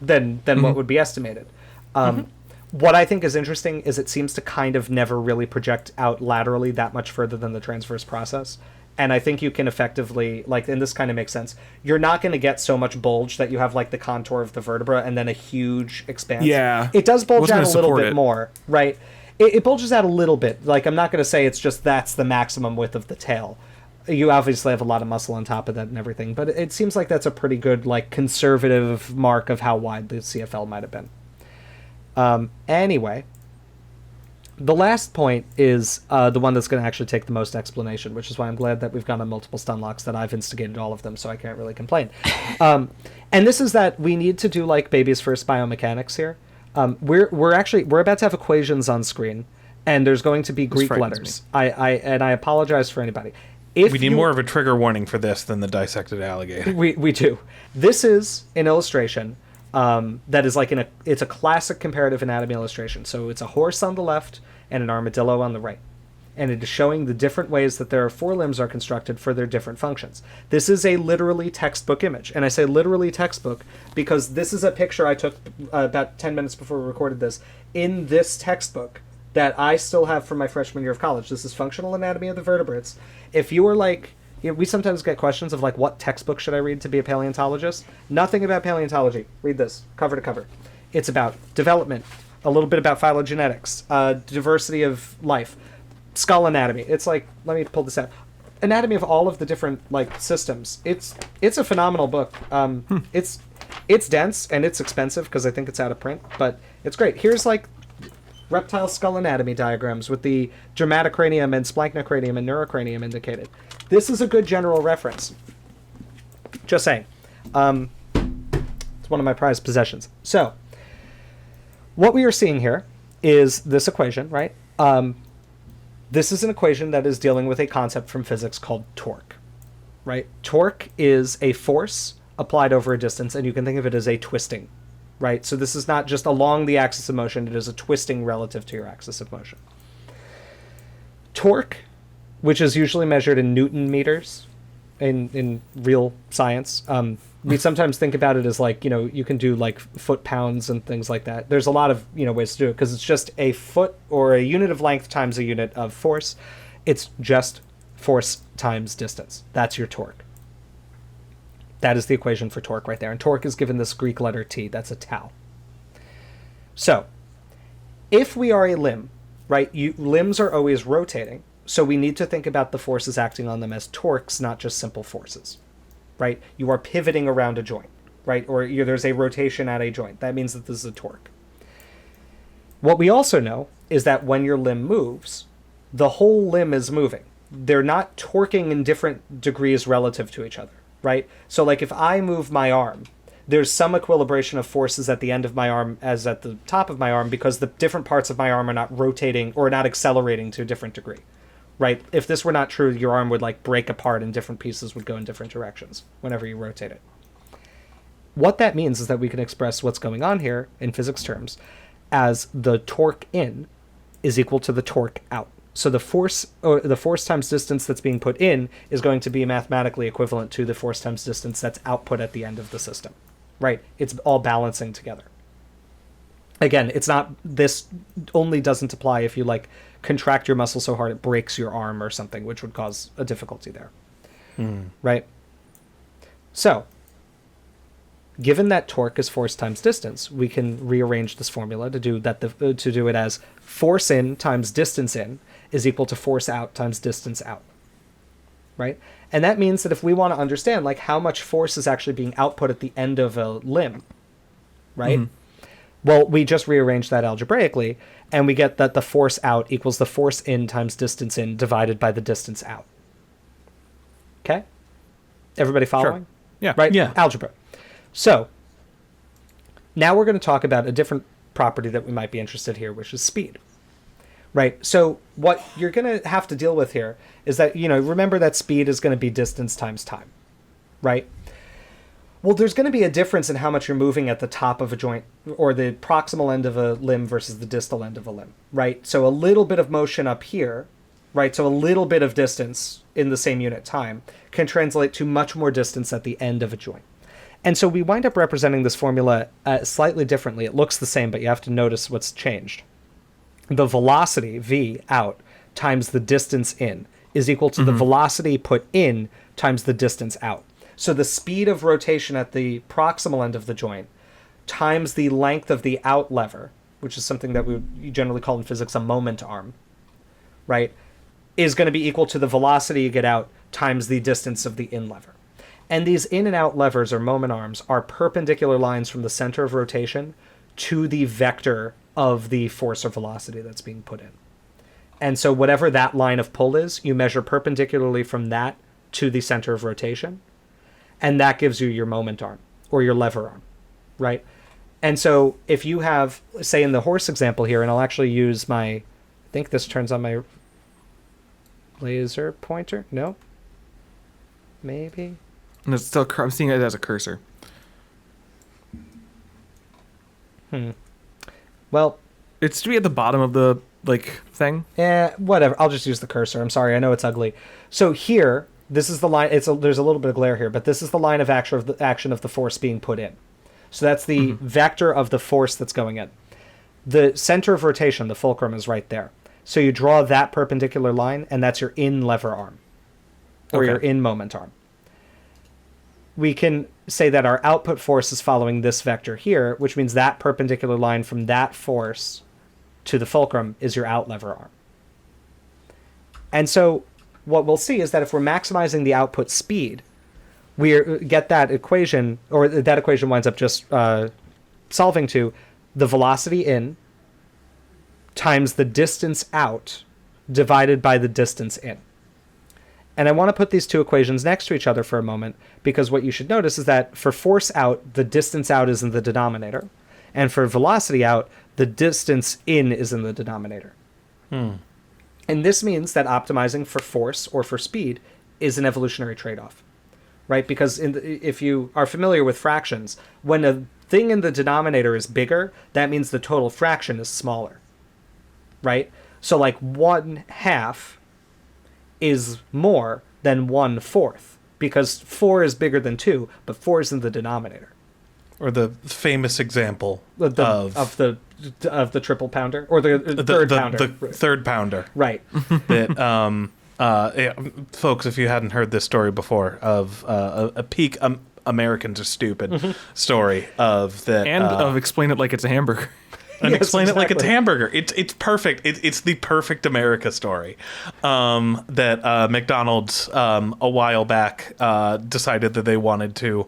than what would be estimated. What I think is interesting is it seems to kind of never really project out laterally that much further than the transverse process. And I think you can effectively, like, and this kind of makes sense, you're not going to get so much bulge that you have, like, the contour of the vertebra and then a huge expanse. Yeah. It does bulge out a little bit more, right? It bulges out a little bit. Like, I'm not going to say it's just that's the maximum width of the tail. You obviously have a lot of muscle on top of that and everything, but it seems like that's a pretty good, like, conservative mark of how wide the CFL might have been. Anyway, the last point is the one that's going to actually take the most explanation, which is why I'm glad that we've gone on multiple stun locks, that I've instigated all of them, so I can't really complain. And this is that we need to do, like, baby's first biomechanics here. We're about to have equations on screen, and there's going to be Greek letters. I apologize for anybody. We need more of a trigger warning for this than the dissected alligator. We do. This is an illustration that is like it's a classic comparative anatomy illustration. So it's a horse on the left and an armadillo on the right. And it is showing the different ways that their forelimbs are constructed for their different functions. This is a literally textbook image. And I say literally textbook because this is a picture I took about 10 minutes before we recorded this in this textbook that I still have from my freshman year of college. This is Functional Anatomy of the Vertebrates. If you were like, we sometimes get questions of like, what textbook should I read to be a paleontologist? Nothing about paleontology. Read this, cover to cover. It's about development, a little bit about phylogenetics, diversity of life, skull anatomy. It's like, let me pull this out. Anatomy of all of the different like systems. It's a phenomenal book. It's dense and it's expensive because I think it's out of print, but it's great. Here's like reptile skull anatomy diagrams with the dermatocranium and splanchnicranium and neurocranium indicated. This is a good general reference. Just saying. It's one of my prized possessions. So, what we are seeing here is this equation, right? This is an equation that is dealing with a concept from physics called torque, right? Torque is a force applied over a distance, and you can think of it as a twisting, right? So this is not just along the axis of motion, it is a twisting relative to your axis of motion. Torque, which is usually measured in Newton meters in real science, we sometimes think about it as like, you can do like foot pounds and things like that. There's a lot of, ways to do it because it's just a foot or a unit of length times a unit of force. It's just force times distance. That's your torque. That is the equation for torque right there. And torque is given this Greek letter T. That's a tau. So, if we are a limb, right, limbs are always rotating. So we need to think about the forces acting on them as torques, not just simple forces, right? You are pivoting around a joint, right? Or there's a rotation at a joint. That means that this is a torque. What we also know is that when your limb moves, the whole limb is moving. They're not torquing in different degrees relative to each other. Right? So like if I move my arm, there's some equilibration of forces at the end of my arm as at the top of my arm because the different parts of my arm are not rotating or not accelerating to a different degree. Right? If this were not true, your arm would like break apart and different pieces would go in different directions whenever you rotate it. What that means is that we can express what's going on here in physics terms as the torque in is equal to the torque out. So the force times distance that's being put in is going to be mathematically equivalent to the force times distance that's output at the end of the system, right? It's all balancing together. Again, it's not, this only doesn't apply if you like contract your muscle so hard it breaks your arm or something, which would cause a difficulty there, right? So, given that torque is force times distance, we can rearrange this formula to do it as force in times distance in is equal to force out times distance out, right? And that means that if we want to understand like how much force is actually being output at the end of a limb, right? Well, we just rearrange that algebraically, and we get that the force out equals the force in times distance in divided by the distance out. Okay? Everybody following? Sure. Yeah. Right? Yeah. Algebra. So, now we're going to talk about a different property that we might be interested here, which is speed. Right? So, what you're going to have to deal with here is that, remember that speed is going to be distance times time. Right? Well, there's going to be a difference in how much you're moving at the top of a joint or the proximal end of a limb versus the distal end of a limb, right? So a little bit of motion up here, right? So a little bit of distance in the same unit time can translate to much more distance at the end of a joint. And so we wind up representing this formula slightly differently. It looks the same, but you have to notice what's changed. The velocity, v, out, times the distance in is equal to the velocity put in times the distance out. So the speed of rotation at the proximal end of the joint times the length of the out lever, which is something that we generally call in physics a moment arm, right, is going to be equal to the velocity you get out times the distance of the in lever. And these in and out levers, or moment arms, are perpendicular lines from the center of rotation to the vector of the force or velocity that's being put in. And so whatever that line of pull is, you measure perpendicularly from that to the center of rotation, and that gives you your moment arm, or your lever arm, right? And so if you have, say in the horse example here, and I'll actually use I think this turns on my laser pointer? No? Maybe? And it's still, I'm seeing it as a cursor. Well, it's to be at the bottom of the thing. Whatever. I'll just use the cursor. I'm sorry. I know it's ugly. So here, this is the line. There's a little bit of glare here, but this is the line of action of the force being put in. So that's the vector of the force that's going in. The center of rotation, the fulcrum, is right there. So you draw that perpendicular line, and that's your in lever arm, or your in moment arm. We can say that our output force is following this vector here, which means that perpendicular line from that force to the fulcrum is your out lever arm. And so what we'll see is that if we're maximizing the output speed, we get that equation, or that equation winds up just solving to the velocity in times the distance out divided by the distance in. And I want to put these two equations next to each other for a moment, because what you should notice is that for force out, the distance out is in the denominator, and for velocity out, the distance in is in the denominator. And this means that optimizing for force or for speed is an evolutionary trade-off, right? Because if you are familiar with fractions, when a thing in the denominator is bigger, that means the total fraction is smaller, right? So like 1/2 is more than 1/4, because 4 is bigger than 2, but 4 is in the denominator. Or the famous example of the triple pounder, or the third pounder. The third pounder. Right. That folks, if you hadn't heard this story before, of a peak Americans are stupid story of that, and of explain it like it's a hamburger. And explain it like it's hamburger. It's perfect. It's the perfect America story. That McDonald's a while back decided that they wanted to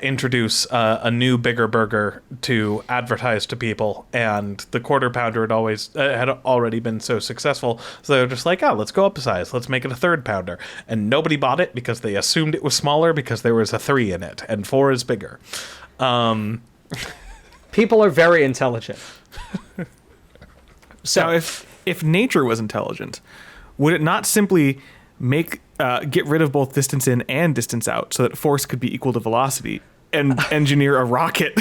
introduce a new bigger burger to advertise to people, and the quarter pounder had already been so successful, so they were just like, oh, let's go up a size, let's make it a third pounder. And nobody bought it because they assumed it was smaller, because there was a 3 in it and 4 is bigger. People are very intelligent. So now, if nature was intelligent, would it not simply get rid of both distance in and distance out, so that force could be equal to velocity, and engineer a rocket?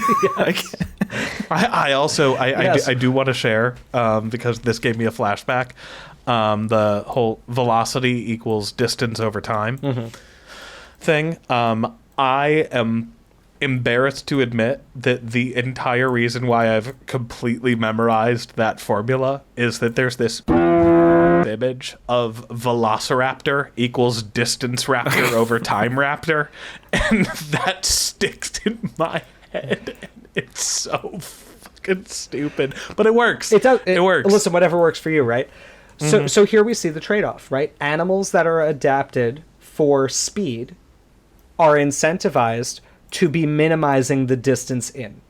I do want to share, because this gave me a flashback, the whole velocity equals distance over time thing. I am embarrassed to admit that the entire reason why I've completely memorized that formula is that there's this image of Velociraptor equals distance raptor over time raptor, and that sticks in my head, and it's so fucking stupid, but it works. It works. Listen, whatever works for you, right? So here we see the trade-off, right? Animals that are adapted for speed are incentivized to be minimizing the distance in,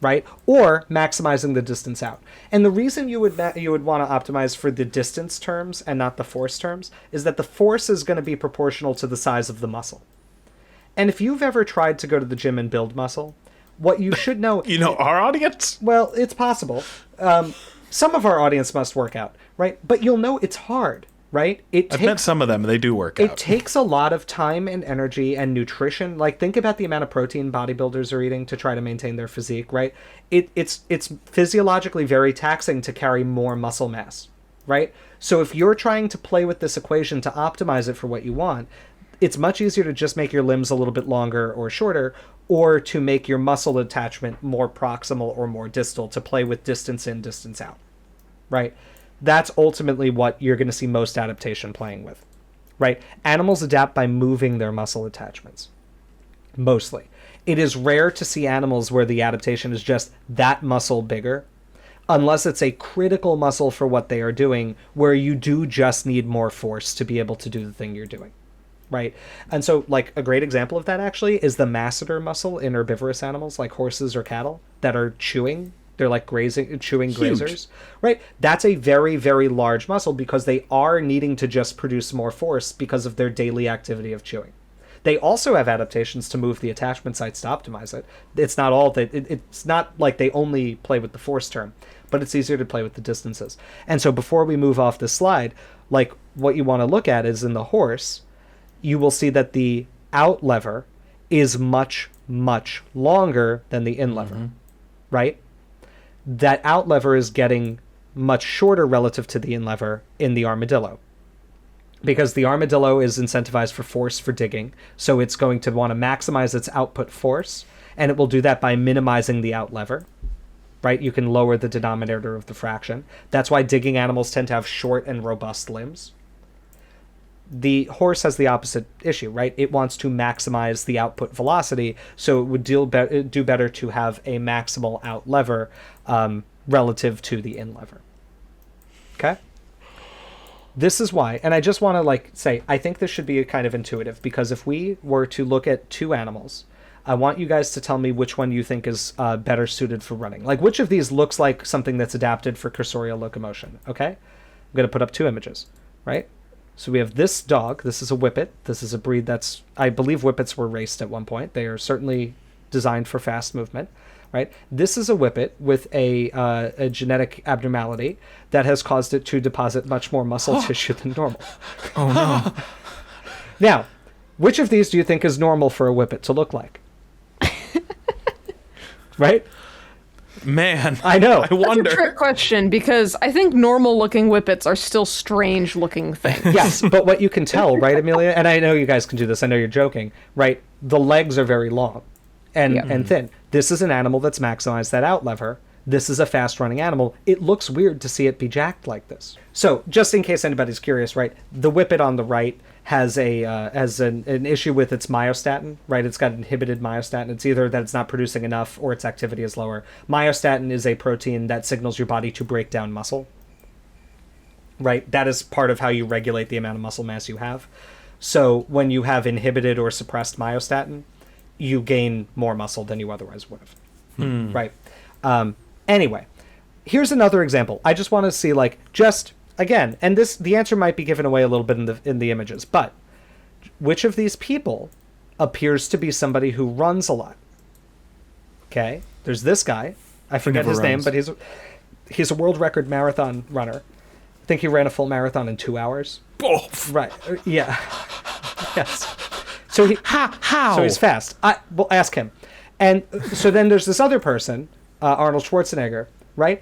right? Or maximizing the distance out. And the reason you would want to optimize for the distance terms and not the force terms is that the force is going to be proportional to the size of the muscle. And if you've ever tried to go to the gym and build muscle, what you should know... our audience? Well, it's possible. Some of our audience must work out, right? But you'll know it's hard. Right? I've met some of them, and they do work out. It takes a lot of time and energy and nutrition. Like, think about the amount of protein bodybuilders are eating to try to maintain their physique, right? It's physiologically very taxing to carry more muscle mass, right? So if you're trying to play with this equation to optimize it for what you want, it's much easier to just make your limbs a little bit longer or shorter, or to make your muscle attachment more proximal or more distal, to play with distance in, distance out, right? That's ultimately what you're going to see most adaptation playing with, right? Animals adapt by moving their muscle attachments, mostly. It is rare to see animals where the adaptation is just that muscle bigger, unless it's a critical muscle for what they are doing, where you do just need more force to be able to do the thing you're doing, right? And so, like, a great example of that, actually, is the masseter muscle in herbivorous animals, like horses or cattle, that are chewing. They're like chewing grazers, right? That's a very, very large muscle because they are needing to just produce more force because of their daily activity of chewing. They also have adaptations to move the attachment sites to optimize it. It's not all that it's not like they only play with the force term, but it's easier to play with the distances. And so before we move off this slide, like what you want to look at is in the horse, you will see that the out lever is much, much longer than the in lever, right? That out lever is getting much shorter relative to the in lever in the armadillo, because the armadillo is incentivized for force for digging, so it's going to want to maximize its output force, and it will do that by minimizing the out lever, right? You can lower the denominator of the fraction. That's why digging animals tend to have short and robust limbs. The horse has the opposite issue, right? It wants to maximize the output velocity, so it would do better to have a maximal out lever relative to the in lever. Okay? This is why, and I just want to say, I think this should be kind of intuitive, because if we were to look at two animals, I want you guys to tell me which one you think is better suited for running. Like, which of these looks like something that's adapted for cursorial locomotion, okay? I'm going to put up two images, right? So we have this dog. This is a whippet. This is a breed that's, I believe whippets were raced at one point. They are certainly designed for fast movement, right? This is a whippet with a genetic abnormality that has caused it to deposit much more muscle tissue than normal. Oh, no. Now, which of these do you think is normal for a whippet to look like? Right? Man, I know. I wonder. That's a trick question, because I think normal-looking whippets are still strange-looking things. Yes, but what you can tell, right, Amelia? And I know you guys can do this. I know you're joking, right? The legs are very long and thin. This is an animal that's maximized that out lever. This is a fast-running animal. It looks weird to see it be jacked like this. So, just in case anybody's curious, right, the whippet on the right has an issue with its myostatin, right? It's got inhibited myostatin. It's either that it's not producing enough or its activity is lower. Myostatin is a protein that signals your body to break down muscle, right? That is part of how you regulate the amount of muscle mass you have. So when you have inhibited or suppressed myostatin, you gain more muscle than you otherwise would have, right? Anyway, here's another example. I just want to see, again, and the answer might be given away a little bit in the images, but which of these people appears to be somebody who runs a lot? Okay, there's this guy. I forget his name, but he's a world record marathon runner. I think he ran a full marathon in 2 hours. Oh. Right. Yeah. Yes. So how? So he's fast. We'll ask him. And so then there's this other person, Arnold Schwarzenegger, right?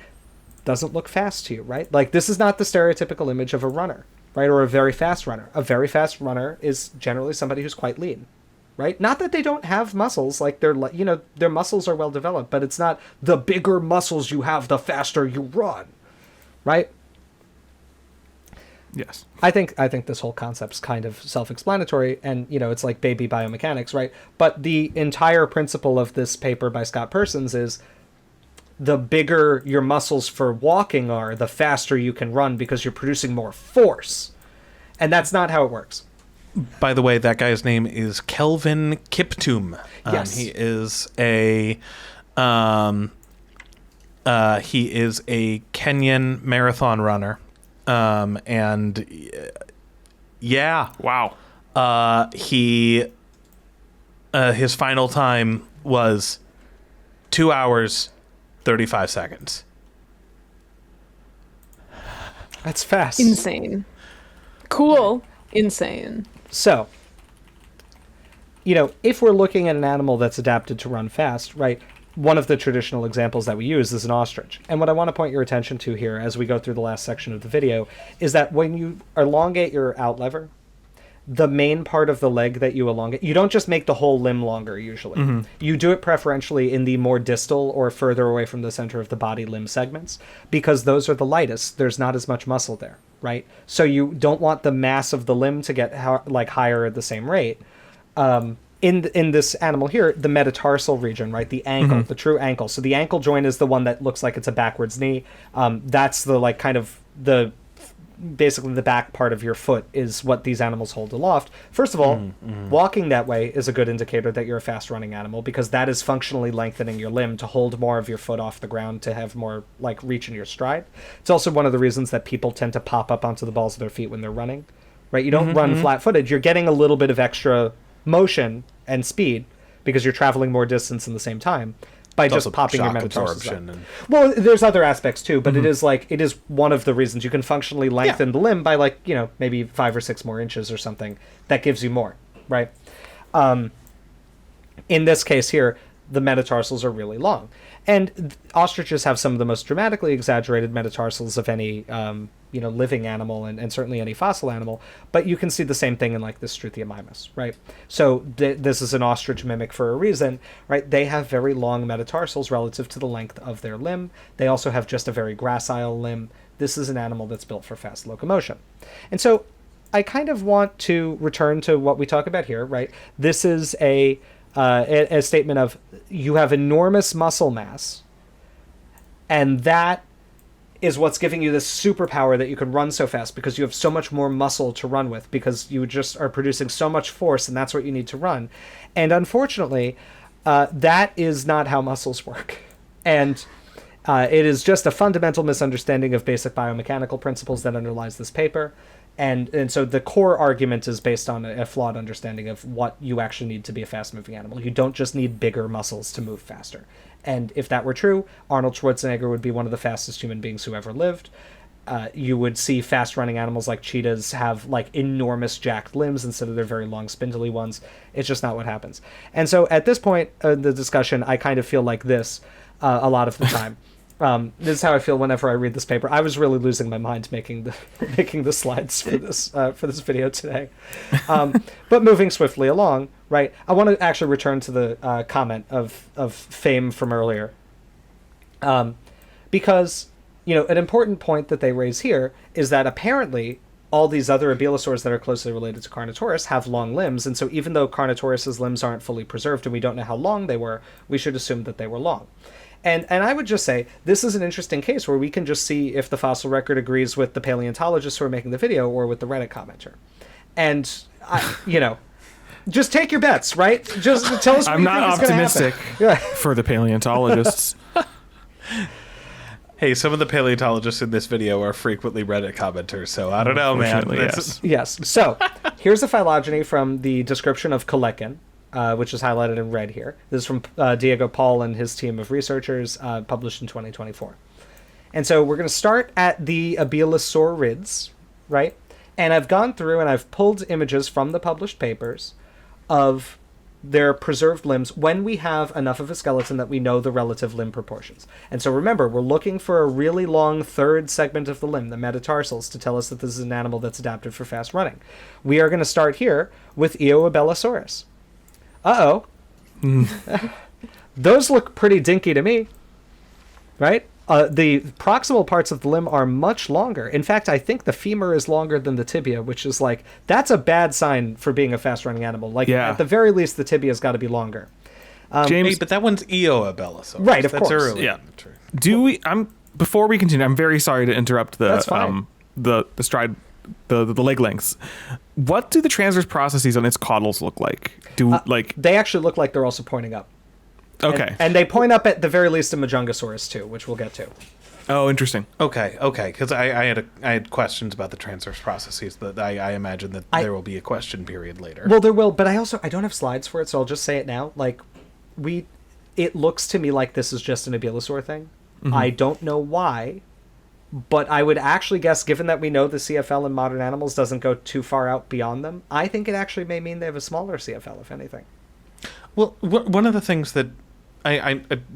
Doesn't look fast to you, right? Like, this is not the stereotypical image of a runner, right? Or a very fast runner. A very fast runner is generally somebody who's quite lean, right? Not that they don't have muscles, like their muscles are well developed, but it's not the bigger muscles you have, the faster you run, right? Yes. I think this whole concept's kind of self-explanatory, and it's like baby biomechanics, right? But the entire principle of this paper by Scott Persons is the bigger your muscles for walking are, the faster you can run because you're producing more force. And that's not how it works. By the way, that guy's name is Kelvin Kiptum. Yes. He is a Kenyan marathon runner. Yeah. Wow. His final time was 2 hours, 35 seconds. That's fast. Insane. Cool. Insane. So, if we're looking at an animal that's adapted to run fast, right, one of the traditional examples that we use is an ostrich. And what I want to point your attention to here as we go through the last section of the video is that when you elongate your out lever, the main part of the leg that you elongate, you don't just make the whole limb longer usually. You do it preferentially in the more distal or further away from the center of the body limb segments, because those are the lightest. There's not as much muscle there, right? So you don't want the mass of the limb to get higher at the same rate. In this animal here, the metatarsal region, right? The ankle, the true ankle. So the ankle joint is the one that looks like it's a backwards knee. That's the kind of basically the back part of your foot is what these animals hold aloft. First of all, walking that way is a good indicator that you're a fast running animal, because that is functionally lengthening your limb to hold more of your foot off the ground, to have more reach in your stride. It's also one of the reasons that people tend to pop up onto the balls of their feet when they're running, right? You don't run flat footed. You're getting a little bit of extra motion and speed because you're traveling more distance in the same time by It's just also popping your shock metatarsals absorption up. and- Well, there's other aspects too, but it is one of the reasons you can functionally lengthen the limb by maybe 5 or 6 more inches or something. That gives you more, right? In this case here, the metatarsals are really long, and ostriches have some of the most dramatically exaggerated metatarsals of any living animal, and certainly any fossil animal. But you can see the same thing in this Struthiomimus, right? So this is an ostrich mimic for a reason, right? They have very long metatarsals relative to the length of their limb. They also have just a very gracile limb. This is an animal that's built for fast locomotion. And so I kind of want to return to what we talk about here, right? This is a statement of, you have enormous muscle mass, and that is what's giving you this superpower that you can run so fast, because you have so much more muscle to run with, because you just are producing so much force, and that's what you need to run. And unfortunately, that is not how muscles work. And it is just a fundamental misunderstanding of basic biomechanical principles that underlies this paper. And so the core argument is based on a flawed understanding of what you actually need to be a fast-moving animal. You don't just need bigger muscles to move faster. And if that were true, Arnold Schwarzenegger would be one of the fastest human beings who ever lived. You would see fast-running animals like cheetahs have enormous jacked limbs instead of their very long spindly ones. It's just not what happens. And so at this point in the discussion, I kind of feel like this a lot of the time. This is how I feel whenever I read this paper. I was really losing my mind making the slides for this video today. But moving swiftly along, right? I want to actually return to the comment of fame from earlier, because an important point that they raise here is that apparently all these other abelosaurs that are closely related to Carnotaurus have long limbs, and so even though Carnotaurus's limbs aren't fully preserved and we don't know how long they were, we should assume that they were long. And I would just say this is an interesting case where we can just see if the fossil record agrees with the paleontologists who are making the video or with the Reddit commenter. And, just take your bets, right? Just tell us what I'm you not think is gonna optimistic happen. for the paleontologists. Hey, some of the paleontologists in this video are frequently Reddit commenters, so I don't know, man. Unfortunately, Yes. So here's a phylogeny from the description of Colecin, which is highlighted in red here. This is from Diego Paul and his team of researchers, published in 2024. And so we're going to start at the abelosaurids, right? And I've gone through and I've pulled images from the published papers of their preserved limbs when we have enough of a skeleton that we know the relative limb proportions. And so remember, we're looking for a really long third segment of the limb, the metatarsals, to tell us that this is an animal that's adapted for fast running. We are going to start here with Eoabellosaurus. Uh-oh. Those look pretty dinky to me, right? The proximal parts of the limb are much longer. In fact, I think the femur is longer than the tibia, which is that's a bad sign for being a fast-running animal. At the very least, the tibia's got to be longer. James, hey, but that one's Eoabellosaurus. Right, of That's course. early. Yeah. Before we continue, I'm very sorry to interrupt That's fine. the stride, the leg lengths. What do the transverse processes on its caudals look like? They actually look like they're also pointing up. Okay. And they point up at the very least in Majungasaurus too, which we'll get to. Oh, interesting. Okay, because I had questions about the transverse processes, but I imagine that there will be a question period later. Well, there will, but I don't have slides for it, so I'll just say it now. It looks to me like this is just an abelosaur thing. Mm-hmm. I don't know why, but I would actually guess, given that we know the CFL in modern animals doesn't go too far out beyond them, I think it actually may mean they have a smaller CFL, if anything. Well, one of the things that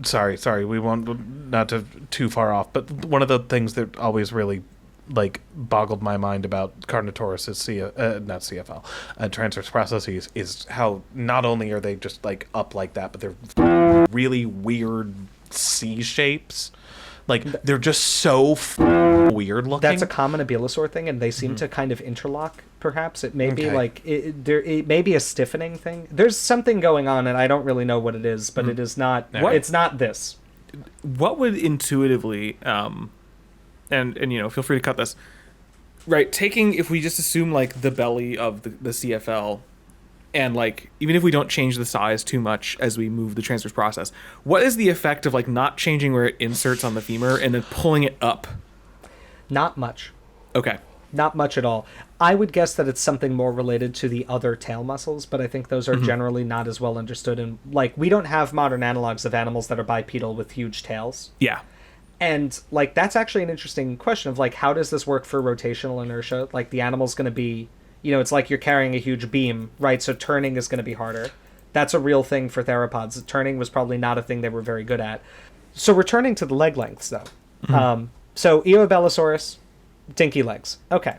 sorry, we won't, not to too far off, but one of the things that always really like boggled my mind about Carnotaurus is not CFL transverse processes is how not only are they just like up like that, but they're really weird C shapes. Like they're just so weird looking. That's a common abelosaur thing, and they seem to kind of interlock. Perhaps it may be like it may be a stiffening thing. There's something going on, and I don't really know what it is, but it is not. It's not this. What would intuitively and feel free to cut this, right, taking, if we just assume like the belly of the CFL, and like even if we don't change the size too much as we move the transverse process, what is the effect of like not changing where it inserts on the femur and then pulling it up? Not much. Okay. Not much at all. I would guess that it's something more related to the other tail muscles, but I think those are generally not as well understood. And like, we don't have modern analogs of animals that are bipedal with huge tails. Yeah. And like, that's actually an interesting question of like, how does this work for rotational inertia? Like, the animal's going to be, it's like you're carrying a huge beam, right? So turning is going to be harder. That's a real thing for theropods. Turning was probably not a thing they were very good at. So returning to the leg lengths, though. So Eoabellosaurus, dinky legs. Okay.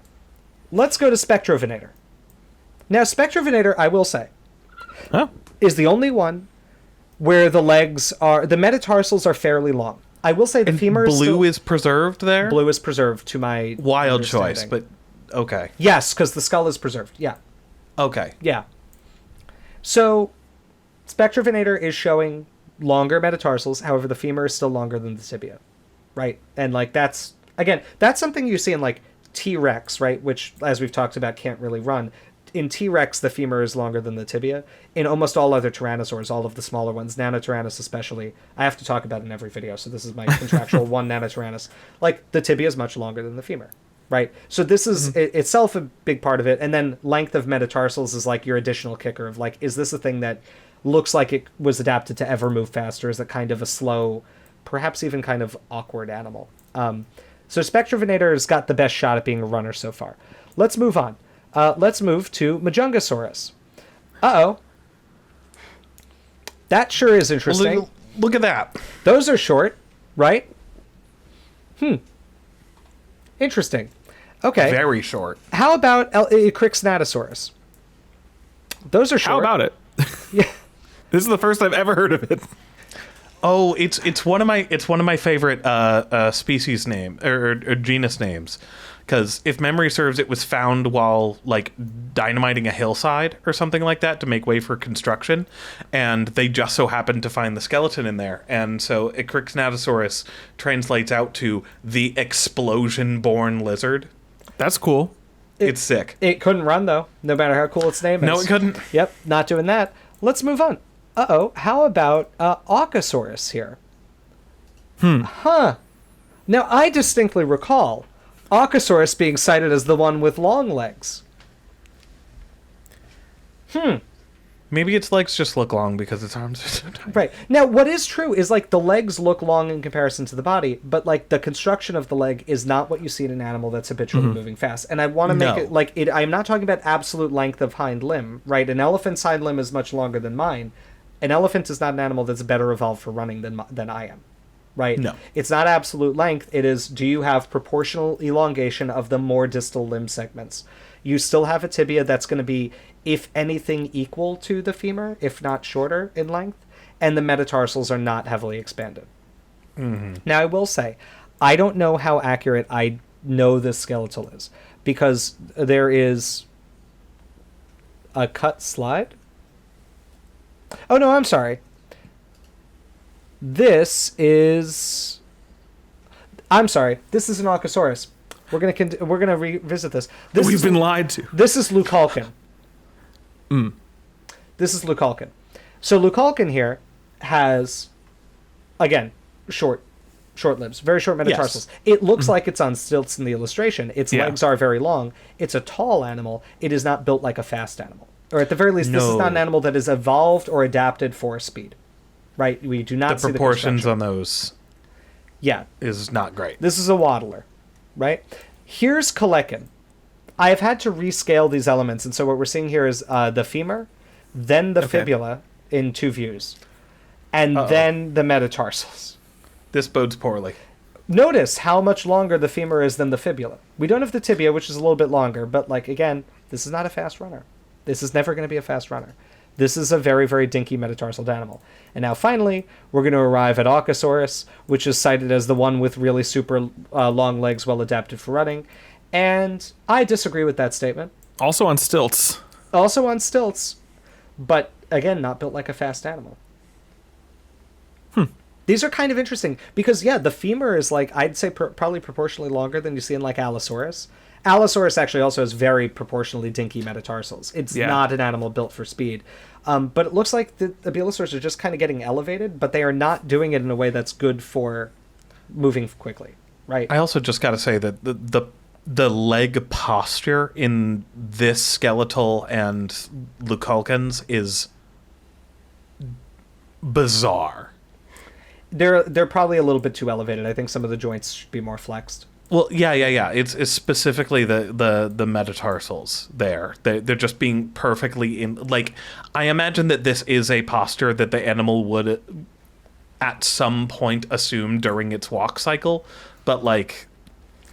Let's go to Spectrovenator. Now, Spectrovenator, I will say, is the only one where the metatarsals are fairly long. I will say the femur is preserved there? Blue is preserved to my wild choice, but okay. Yes, because the skull is preserved. Yeah. Okay. Yeah. So, Spectrovenator is showing longer metatarsals. However, the femur is still longer than the tibia, right? And like that's something you see in like T-Rex, right? Which, as we've talked about, can't really run. In T-Rex, the femur is longer than the tibia. In almost all other tyrannosaurs, all of the smaller ones, Nanotyrannus especially, I have to talk about it in every video, so this is my contractual one Nanotyrannus. Like, the tibia is much longer than the femur, right? So this is itself a big part of it, and then length of metatarsals is like your additional kicker of like, is this a thing that looks like it was adapted to ever move faster? Is it kind of a slow, perhaps even kind of awkward animal? So Spectrovenator has got the best shot at being a runner so far. Let's move on. Let's move to Majungasaurus. Uh-oh. That sure is interesting. Well, look at that. Those are short, right? Interesting. Okay. Very short. How about Crixnatosaurus? Those are short. How about it? Yeah. This is the first I've ever heard of it. Oh, it's one of my favorite species name or genus names, because if memory serves, it was found while like dynamiting a hillside or something like that to make way for construction, and they just so happened to find the skeleton in there, and so Crixnatosaurus translates out to the explosion-born lizard. That's cool. It's sick. It couldn't run though, no matter how cool its name is. No, it couldn't. Yep, not doing that. Let's move on. Uh-oh, how about Aucasaurus here? Huh. Now, I distinctly recall Aucasaurus being cited as the one with long legs. Maybe its legs just look long because its arms are so tiny. Right. Now, what is true is, like, the legs look long in comparison to the body, but, like, the construction of the leg is not what you see in an animal that's habitually moving fast. And I want to make it, like, I'm not talking about absolute length of hind limb, right? An elephant's hind limb is much longer than mine. An elephant is not an animal that's better evolved for running than I am, right? No. It's not absolute length. It is, do you have proportional elongation of the more distal limb segments? You still have a tibia that's going to be, if anything, equal to the femur, if not shorter in length, and the metatarsals are not heavily expanded. Now, I will say, I don't know how accurate I know this skeletal is, because there is a cut slide. Oh, no, I'm sorry. I'm sorry. This is an Aucasaurus. We're gonna revisit this. We've been lied to. This is Leucalcan. This is Leucalcan. So Leucalcan here has, again, short limbs, very short metatarsals. Yes. It looks like it's on stilts in the illustration. Its legs are very long. It's a tall animal. It is not built like a fast animal. Or at the very least, this is not an animal that is evolved or adapted for speed. Right? We do not see the proportions on those. Yeah. Is not great. This is a waddler. Right? Here's Coleccan. I have had to rescale these elements, and so what we're seeing here is the femur, then the fibula in two views, and then the metatarsals. This bodes poorly. notice how much longer the femur is than the fibula. We don't have the tibia, which is a little bit longer, but like again, this is not a fast runner. This is never going to be a fast runner. This is a very, very dinky metatarsal animal. And now finally, we're going to arrive at Aucasaurus, which is cited as the one with really super long legs, well adapted for running. And I disagree with that statement. Also on stilts. Also on stilts, but again, not built like a fast animal. These are kind of interesting because, yeah, the femur is like, I'd say probably proportionally longer than you see in like Allosaurus. Allosaurus actually also has very proportionally dinky metatarsals. It's not an animal built for speed. But it looks like the Abelosaurs are just kind of getting elevated, but they are not doing it in a way that's good for moving quickly, right? I also just got to say that the leg posture in this skeletal and Luculcans is bizarre. They're probably a little bit too elevated. I think some of the joints should be more flexed. Well, yeah. It's specifically the metatarsals there. They're just being perfectly in. Like, I imagine that this is a posture that the animal would at some point assume during its walk cycle, but like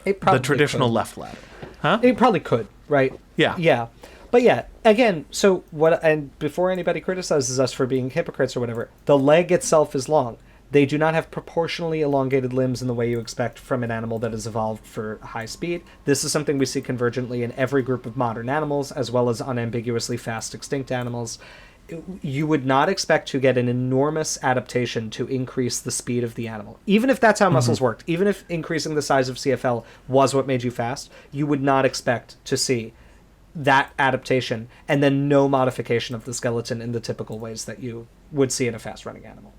the traditional left leg. Huh? It probably could, right? Yeah. Yeah. But yeah, again, so what, and before anybody criticizes us for being hypocrites or whatever, the leg itself is long. They do not have proportionally elongated limbs in the way you expect from an animal that has evolved for high speed. This is something we see convergently in every group of modern animals, as well as unambiguously fast extinct animals. You would not expect to get an enormous adaptation to increase the speed of the animal. Even if that's how muscles worked, even if increasing the size of CFL was what made you fast, you would not expect to see that adaptation and then no modification of the skeleton in the typical ways that you would see in a fast-running animal.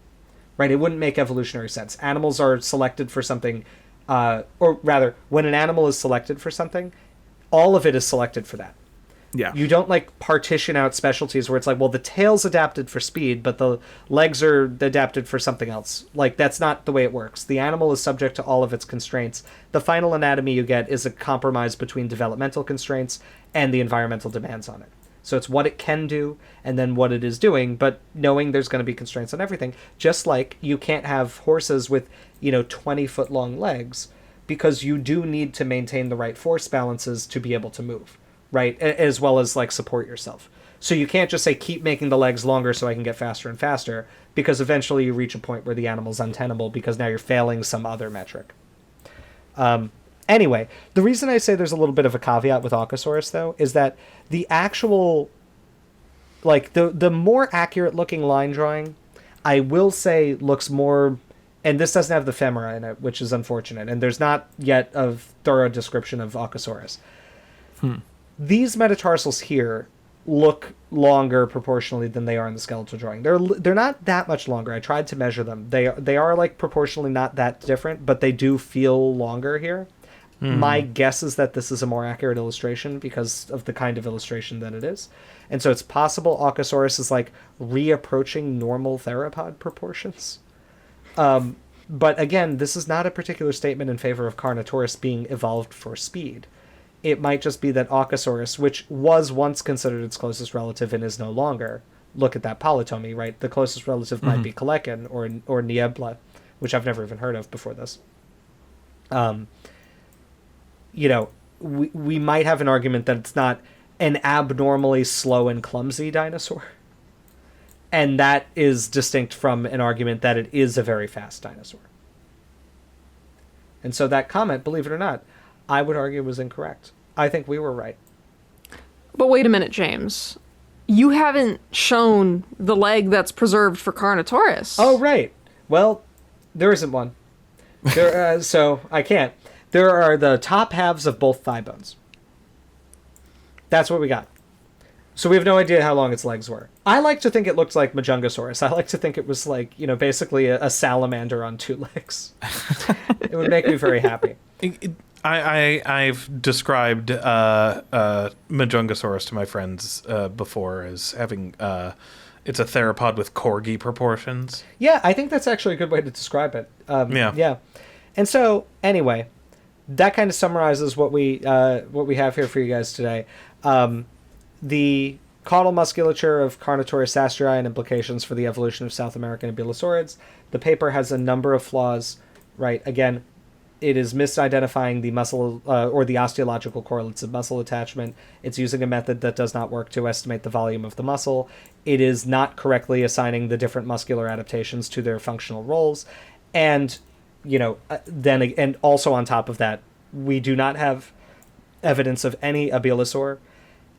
Right, it wouldn't make evolutionary sense. Animals are selected for something, or rather, when an animal is selected for something, all of it is selected for that. Yeah. You don't like partition out specialties where it's like, well, the tail's adapted for speed, but the legs are adapted for something else. Like, that's not the way it works. The animal is subject to all of its constraints. The final anatomy you get is a compromise between developmental constraints and the environmental demands on it. So it's what it can do and then what it is doing, but knowing there's going to be constraints on everything. Just like you can't have horses with, 20-foot long legs because you do need to maintain the right force balances to be able to move, right? As well as like support yourself. So you can't just say keep making the legs longer so I can get faster and faster, because eventually you reach a point where the animal's untenable because now you're failing some other metric. Anyway, the reason I say there's a little bit of a caveat with Aucasaurus, though, is that the actual, like, the more accurate looking line drawing, I will say looks more, and this doesn't have the femora in it, which is unfortunate, and there's not yet a thorough description of Aucasaurus. These metatarsals here look longer proportionally than they are in the skeletal drawing. They're not that much longer. I tried to measure them. They are like proportionally not that different, but they do feel longer here. My guess is that this is a more accurate illustration because of the kind of illustration that it is. And so it's possible Aucasaurus is like reapproaching normal theropod proportions. But again, this is not a particular statement in favor of Carnotaurus being evolved for speed. It might just be that Aucasaurus, which was once considered its closest relative and is no longer, look at that polytomy, right? The closest relative might be Colecon or Niebla, which I've never even heard of before this. We might have an argument that it's not an abnormally slow and clumsy dinosaur. And that is distinct from an argument that it is a very fast dinosaur. And so that comment, believe it or not, I would argue was incorrect. I think we were right. But wait a minute, James. You haven't shown the leg that's preserved for Carnotaurus. Oh, right. Well, there isn't one. So I can't. There are the top halves of both thigh bones. That's what we got. So we have no idea how long its legs were. I like to think it looked like Majungasaurus. I like to think it was like, basically a salamander on two legs. It would make me very happy. I've described Majungasaurus to my friends before as having... it's a theropod with corgi proportions. Yeah, I think that's actually a good way to describe it. Yeah. And so, anyway... that kind of summarizes what we have here for you guys today. The caudal musculature of Carnotaurus sasteri and implications for the evolution of South American abelosaurids. The paper has a number of flaws, right? Again, It is misidentifying the muscle or the osteological correlates of muscle attachment. It's using a method that does not work to estimate the volume of the muscle. It is not correctly assigning the different muscular adaptations to their functional roles. And, and also on top of that, we do not have evidence of any abelosaur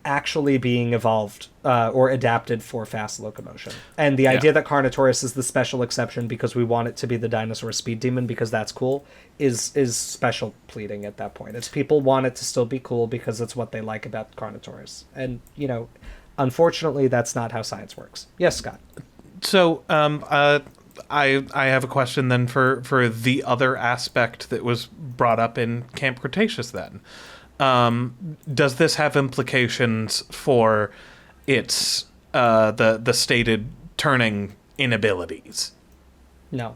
actually being evolved or adapted for fast locomotion. And the idea that Carnotaurus is the special exception because we want it to be the dinosaur speed demon because that's cool is special pleading at that point. It's people want it to still be cool because it's what they like about Carnotaurus. And, unfortunately, that's not how science works. Yes, Scott. So, I have a question then for the other aspect that was brought up in Camp Cretaceous then. Does this have implications for its the stated turning inabilities? No.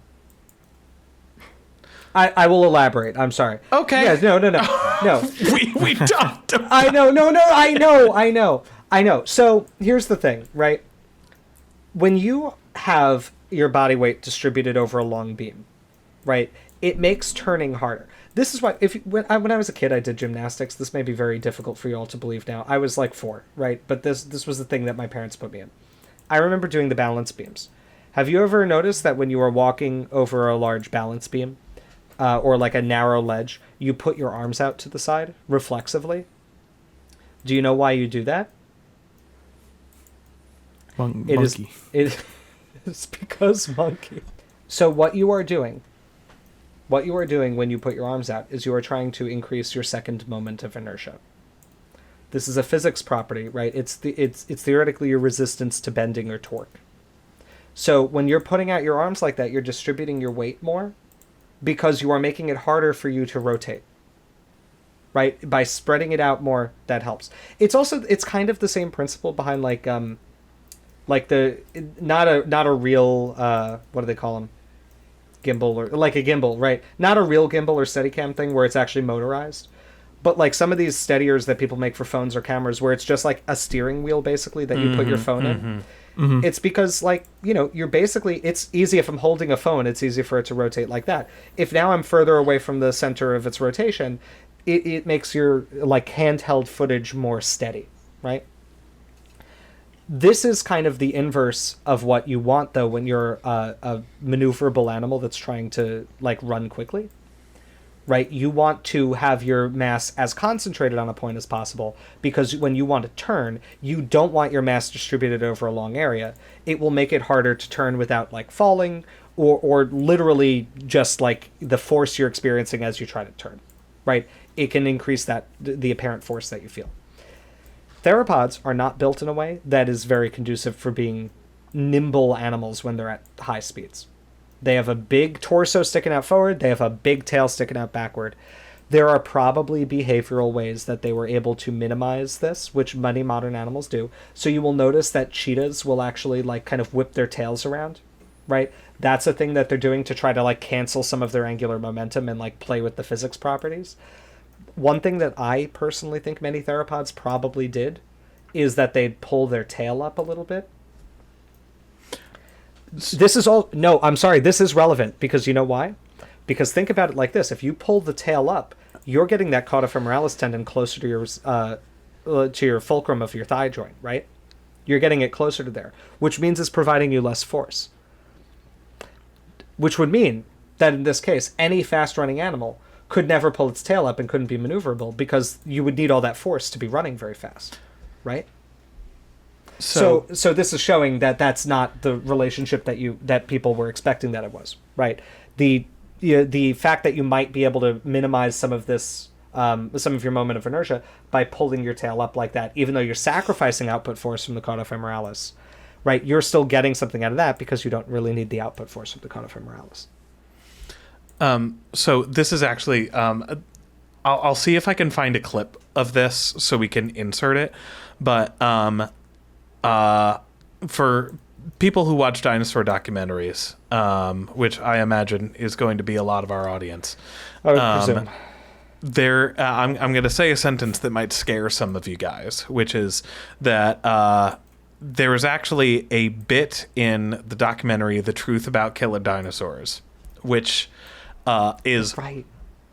I will elaborate. I'm sorry. Okay. Yes, no. we talked. I know. No. I know. So here's the thing, right? When you have your body weight distributed over a long beam, right? It makes turning harder. This is why, when I was a kid, I did gymnastics. This may be very difficult for you all to believe now. I was like 4, right? But this was the thing that my parents put me in. I remember doing the balance beams. Have you ever noticed that when you are walking over a large balance beam, or like a narrow ledge, you put your arms out to the side reflexively? Do you know why you do that? Monkey. It's because monkey. So what you are doing when you put your arms out is you are trying to increase your second moment of inertia. This is a physics property, right? It's theoretically your resistance to bending or torque. So when you're putting out your arms like that, you're distributing your weight more because you are making it harder for you to rotate. Right? By spreading it out more, that helps. It's kind of the same principle behind not a real what do they call them? Gimbal, or like a gimbal, right? Not a real gimbal or Steadicam thing where it's actually motorized, but like some of these steadiers that people make for phones or cameras where it's just like a steering wheel basically that you put your phone in. Mm-hmm. It's because you're basically, it's easy if I'm holding a phone, it's easy for it to rotate like that. If now I'm further away from the center of its rotation, it makes your like handheld footage more steady, right? This is kind of the inverse of what you want, though, when you're a maneuverable animal that's trying to, like, run quickly, right? You want to have your mass as concentrated on a point as possible, because when you want to turn, you don't want your mass distributed over a long area. It will make it harder to turn without, like, falling, or literally just, like, the force you're experiencing as you try to turn, right? It can increase the apparent force that you feel. Theropods are not built in a way that is very conducive for being nimble animals when they're at high speeds. They have a big torso sticking out forward. They have a big tail sticking out backward. There are probably behavioral ways that they were able to minimize this, which many modern animals do. So you will notice that cheetahs will actually like kind of whip their tails around, right? That's a thing that they're doing to try to like cancel some of their angular momentum and like play with the physics properties. One thing that I personally think many theropods probably did is that they'd pull their tail up a little bit. This is relevant because you know why? Because think about it like this. If you pull the tail up, you're getting that caudofemoralis tendon closer to your fulcrum of your thigh joint, right? You're getting it closer to there, which means it's providing you less force. Which would mean that in this case, any fast-running animal could never pull its tail up and couldn't be maneuverable because you would need all that force to be running very fast, right? So this is showing that that's not the relationship that people were expecting that it was, right? The fact that you might be able to minimize some of this, some of your moment of inertia by pulling your tail up like that, even though you're sacrificing output force from the caudofemoralis, right? You're still getting something out of that because you don't really need the output force from the caudofemoralis. So this is actually, I'll see if I can find a clip of this so we can insert it. But for people who watch dinosaur documentaries, which I imagine is going to be a lot of our audience, I would presume. I'm going to say a sentence that might scare some of you guys, which is that there is actually a bit in the documentary "The Truth About Killer Dinosaurs," which is right.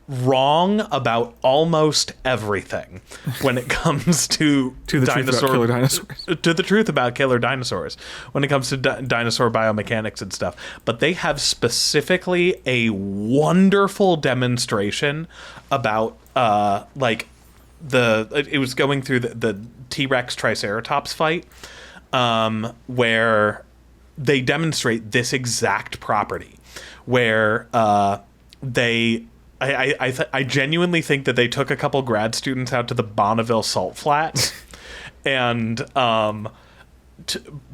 wrong about almost everything when it comes to the dinosaur truth about killer dinosaurs. To the truth about killer dinosaurs when it comes to dinosaur biomechanics and stuff. But they have specifically a wonderful demonstration about it was going through the T-Rex Triceratops fight, where they demonstrate this exact property, where I genuinely think that they took a couple grad students out to the Bonneville salt flats and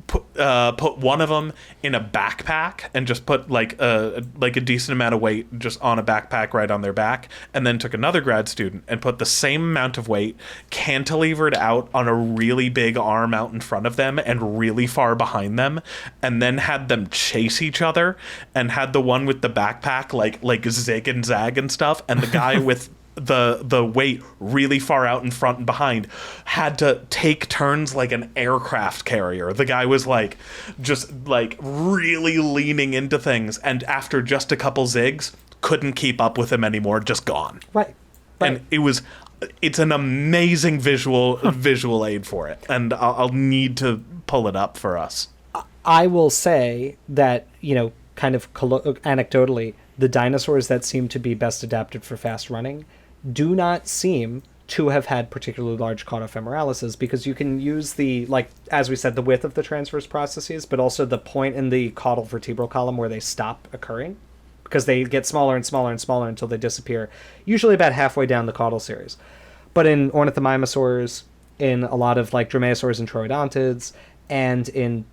put one of them in a backpack and just put like a decent amount of weight just on a backpack right on their back, and then took another grad student and put the same amount of weight cantilevered out on a really big arm out in front of them and really far behind them, and then had them chase each other, and had the one with the backpack like zig and zag and stuff, and the guy with the weight really far out in front and behind had to take turns like an aircraft carrier. The guy was just really leaning into things, and after just a couple zigs couldn't keep up with him anymore, just gone. Right. And it's an amazing visual aid for it, and I'll need to pull it up for us. I will say that, kind of anecdotally, the dinosaurs that seem to be best adapted for fast running do not seem to have had particularly large caudofemoralises, because you can use as we said, the width of the transverse processes, but also the point in the caudal vertebral column where they stop occurring, because they get smaller and smaller and smaller until they disappear, usually about halfway down the caudal series. But in ornithomimosaurs, in a lot of dromaeosaurs and troodontids, and in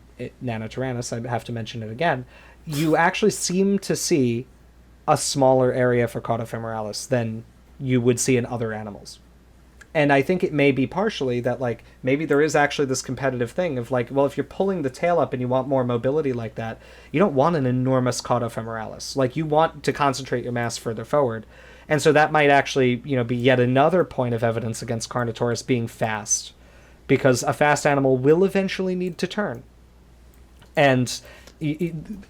Nanotyrannus, I have to mention it again, you actually seem to see a smaller area for caudofemoralis than you would see in other animals. And I think it may be partially that maybe there is actually this competitive thing of if you're pulling the tail up and you want more mobility like that, you don't want an enormous caudofemoralis. You want to concentrate your mass further forward. And so that might actually, be yet another point of evidence against Carnotaurus being fast, because a fast animal will eventually need to turn. And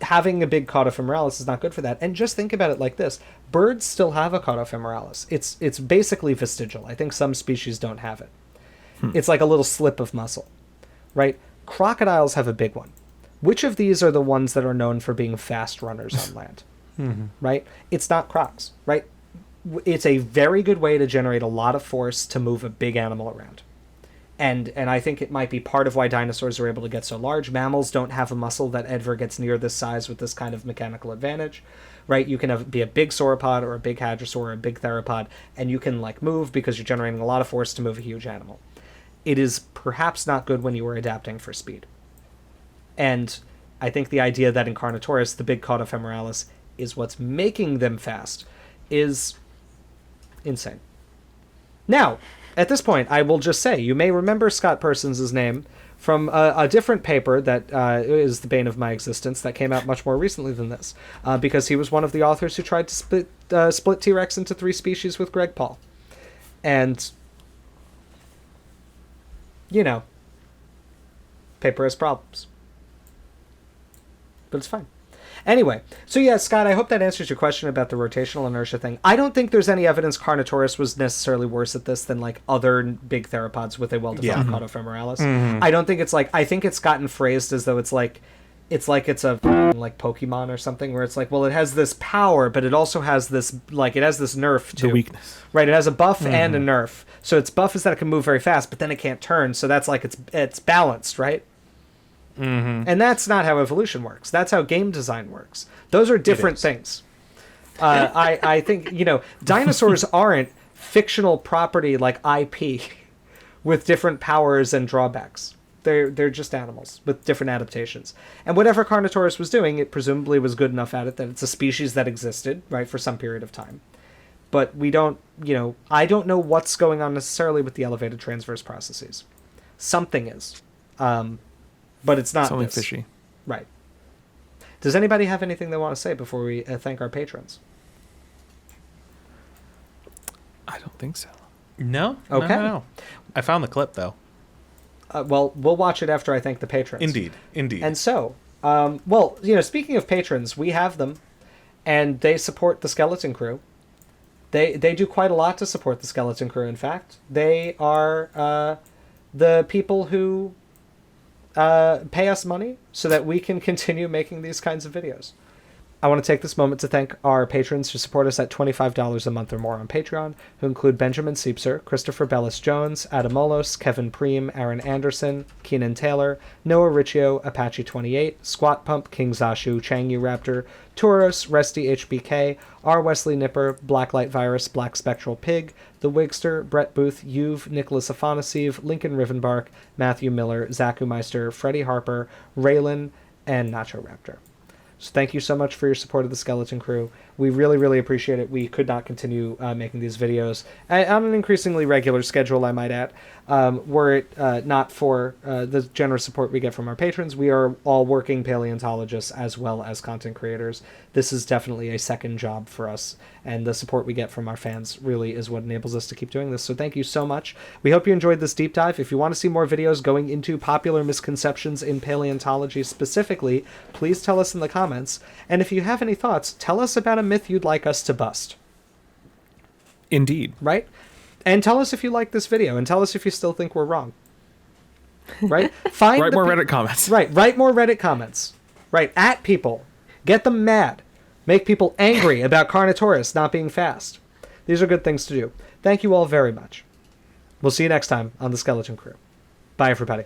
having a big caudofemoralis is not good for that. And just think about it like this. Birds still have a caudofemoralis. It's basically vestigial. I think some species don't have it. It's like a little slip of muscle, right? Crocodiles have a big one. Which of these are the ones that are known for being fast runners on land? Right? It's not crocs, right? It's a very good way to generate a lot of force to move a big animal around. And I think it might be part of why dinosaurs are able to get so large. Mammals don't have a muscle that ever gets near this size with this kind of mechanical advantage, right? You can be a big sauropod or a big hadrosaur or a big theropod, and you can move because you're generating a lot of force to move a huge animal. It is perhaps not good when you are adapting for speed. And I think the idea that in Carnotaurus, the big caudofemoralis is what's making them fast is insane. Now, at this point, I will just say, you may remember Scott Persons' name from a different paper that is the bane of my existence that came out much more recently than this, because he was one of the authors who tried to split T-Rex into 3 species with Greg Paul. And, paper has problems. But it's fine. Anyway, so yeah, Scott, I hope that answers your question about the rotational inertia thing. I don't think there's any evidence Carnotaurus was necessarily worse at this than other big theropods with a well-defined caudofemoralis. I don't think it's I think it's gotten phrased as though it's a Pokemon or something, where it's well, it has this power, but it also has this it has this nerf too. The weakness. Right, it has a buff and a nerf. So its buff is that it can move very fast, but then it can't turn, so that's it's balanced, right? And that's not how evolution works. That's how game design works. Those are different things. I think, dinosaurs aren't fictional property like IP with different powers and drawbacks. They're just animals with different adaptations. And whatever Carnotaurus was doing, it presumably was good enough at it that it's a species that existed, right, for some period of time. But we don't, I don't know what's going on necessarily with the elevated transverse processes. Something is. But it's not something this. Fishy. Right. Does anybody have anything they want to say before we thank our patrons? I don't think so. No? Okay. No. I found the clip, though. Well, we'll watch it after I thank the patrons. Indeed. And so, speaking of patrons, we have them, and they support the Skeleton Crew. They do quite a lot to support the Skeleton Crew, in fact. They are the people who pay us money so that we can continue making these kinds of videos. I want to take this moment to thank our patrons who support us at $25 a month or more on Patreon, who include Benjamin Seepser, Christopher Bellis-Jones, Adam Olos, Kevin Preem, Aaron Anderson, Keenan Taylor, Noah Riccio, Apache28, Squat Pump, King Zashu, Changu Raptor, Tauros, Resty HBK, R. Wesley Nipper, Blacklight Virus, Black Spectral Pig, The Wigster, Brett Booth, Yuve, Nicholas Afanasiev, Lincoln Rivenbark, Matthew Miller, Zaku Meister, Freddie Harper, Raylan, and Nacho Raptor. So thank you so much for your support of the Skeleton Crew. We really, really appreciate it. We could not continue making these videos on an increasingly regular schedule, I might add, were it not for the generous support we get from our patrons. We are all working paleontologists as well as content creators. This is definitely a second job for us, and the support we get from our fans really is what enables us to keep doing this. So thank you so much. We hope you enjoyed this deep dive. If you want to see more videos going into popular misconceptions in paleontology specifically, please tell us in the comments. And if you have any thoughts, tell us about a myth you'd like us to bust. Indeed. Right? And tell us if you like this video, and tell us if you still think we're wrong. Right? Write more Reddit comments. Right. Write more Reddit comments. Right. At people. Get them mad. Make people angry about Carnotaurus not being fast. These are good things to do. Thank you all very much. We'll see you next time on the Skeleton Crew. Bye, everybody.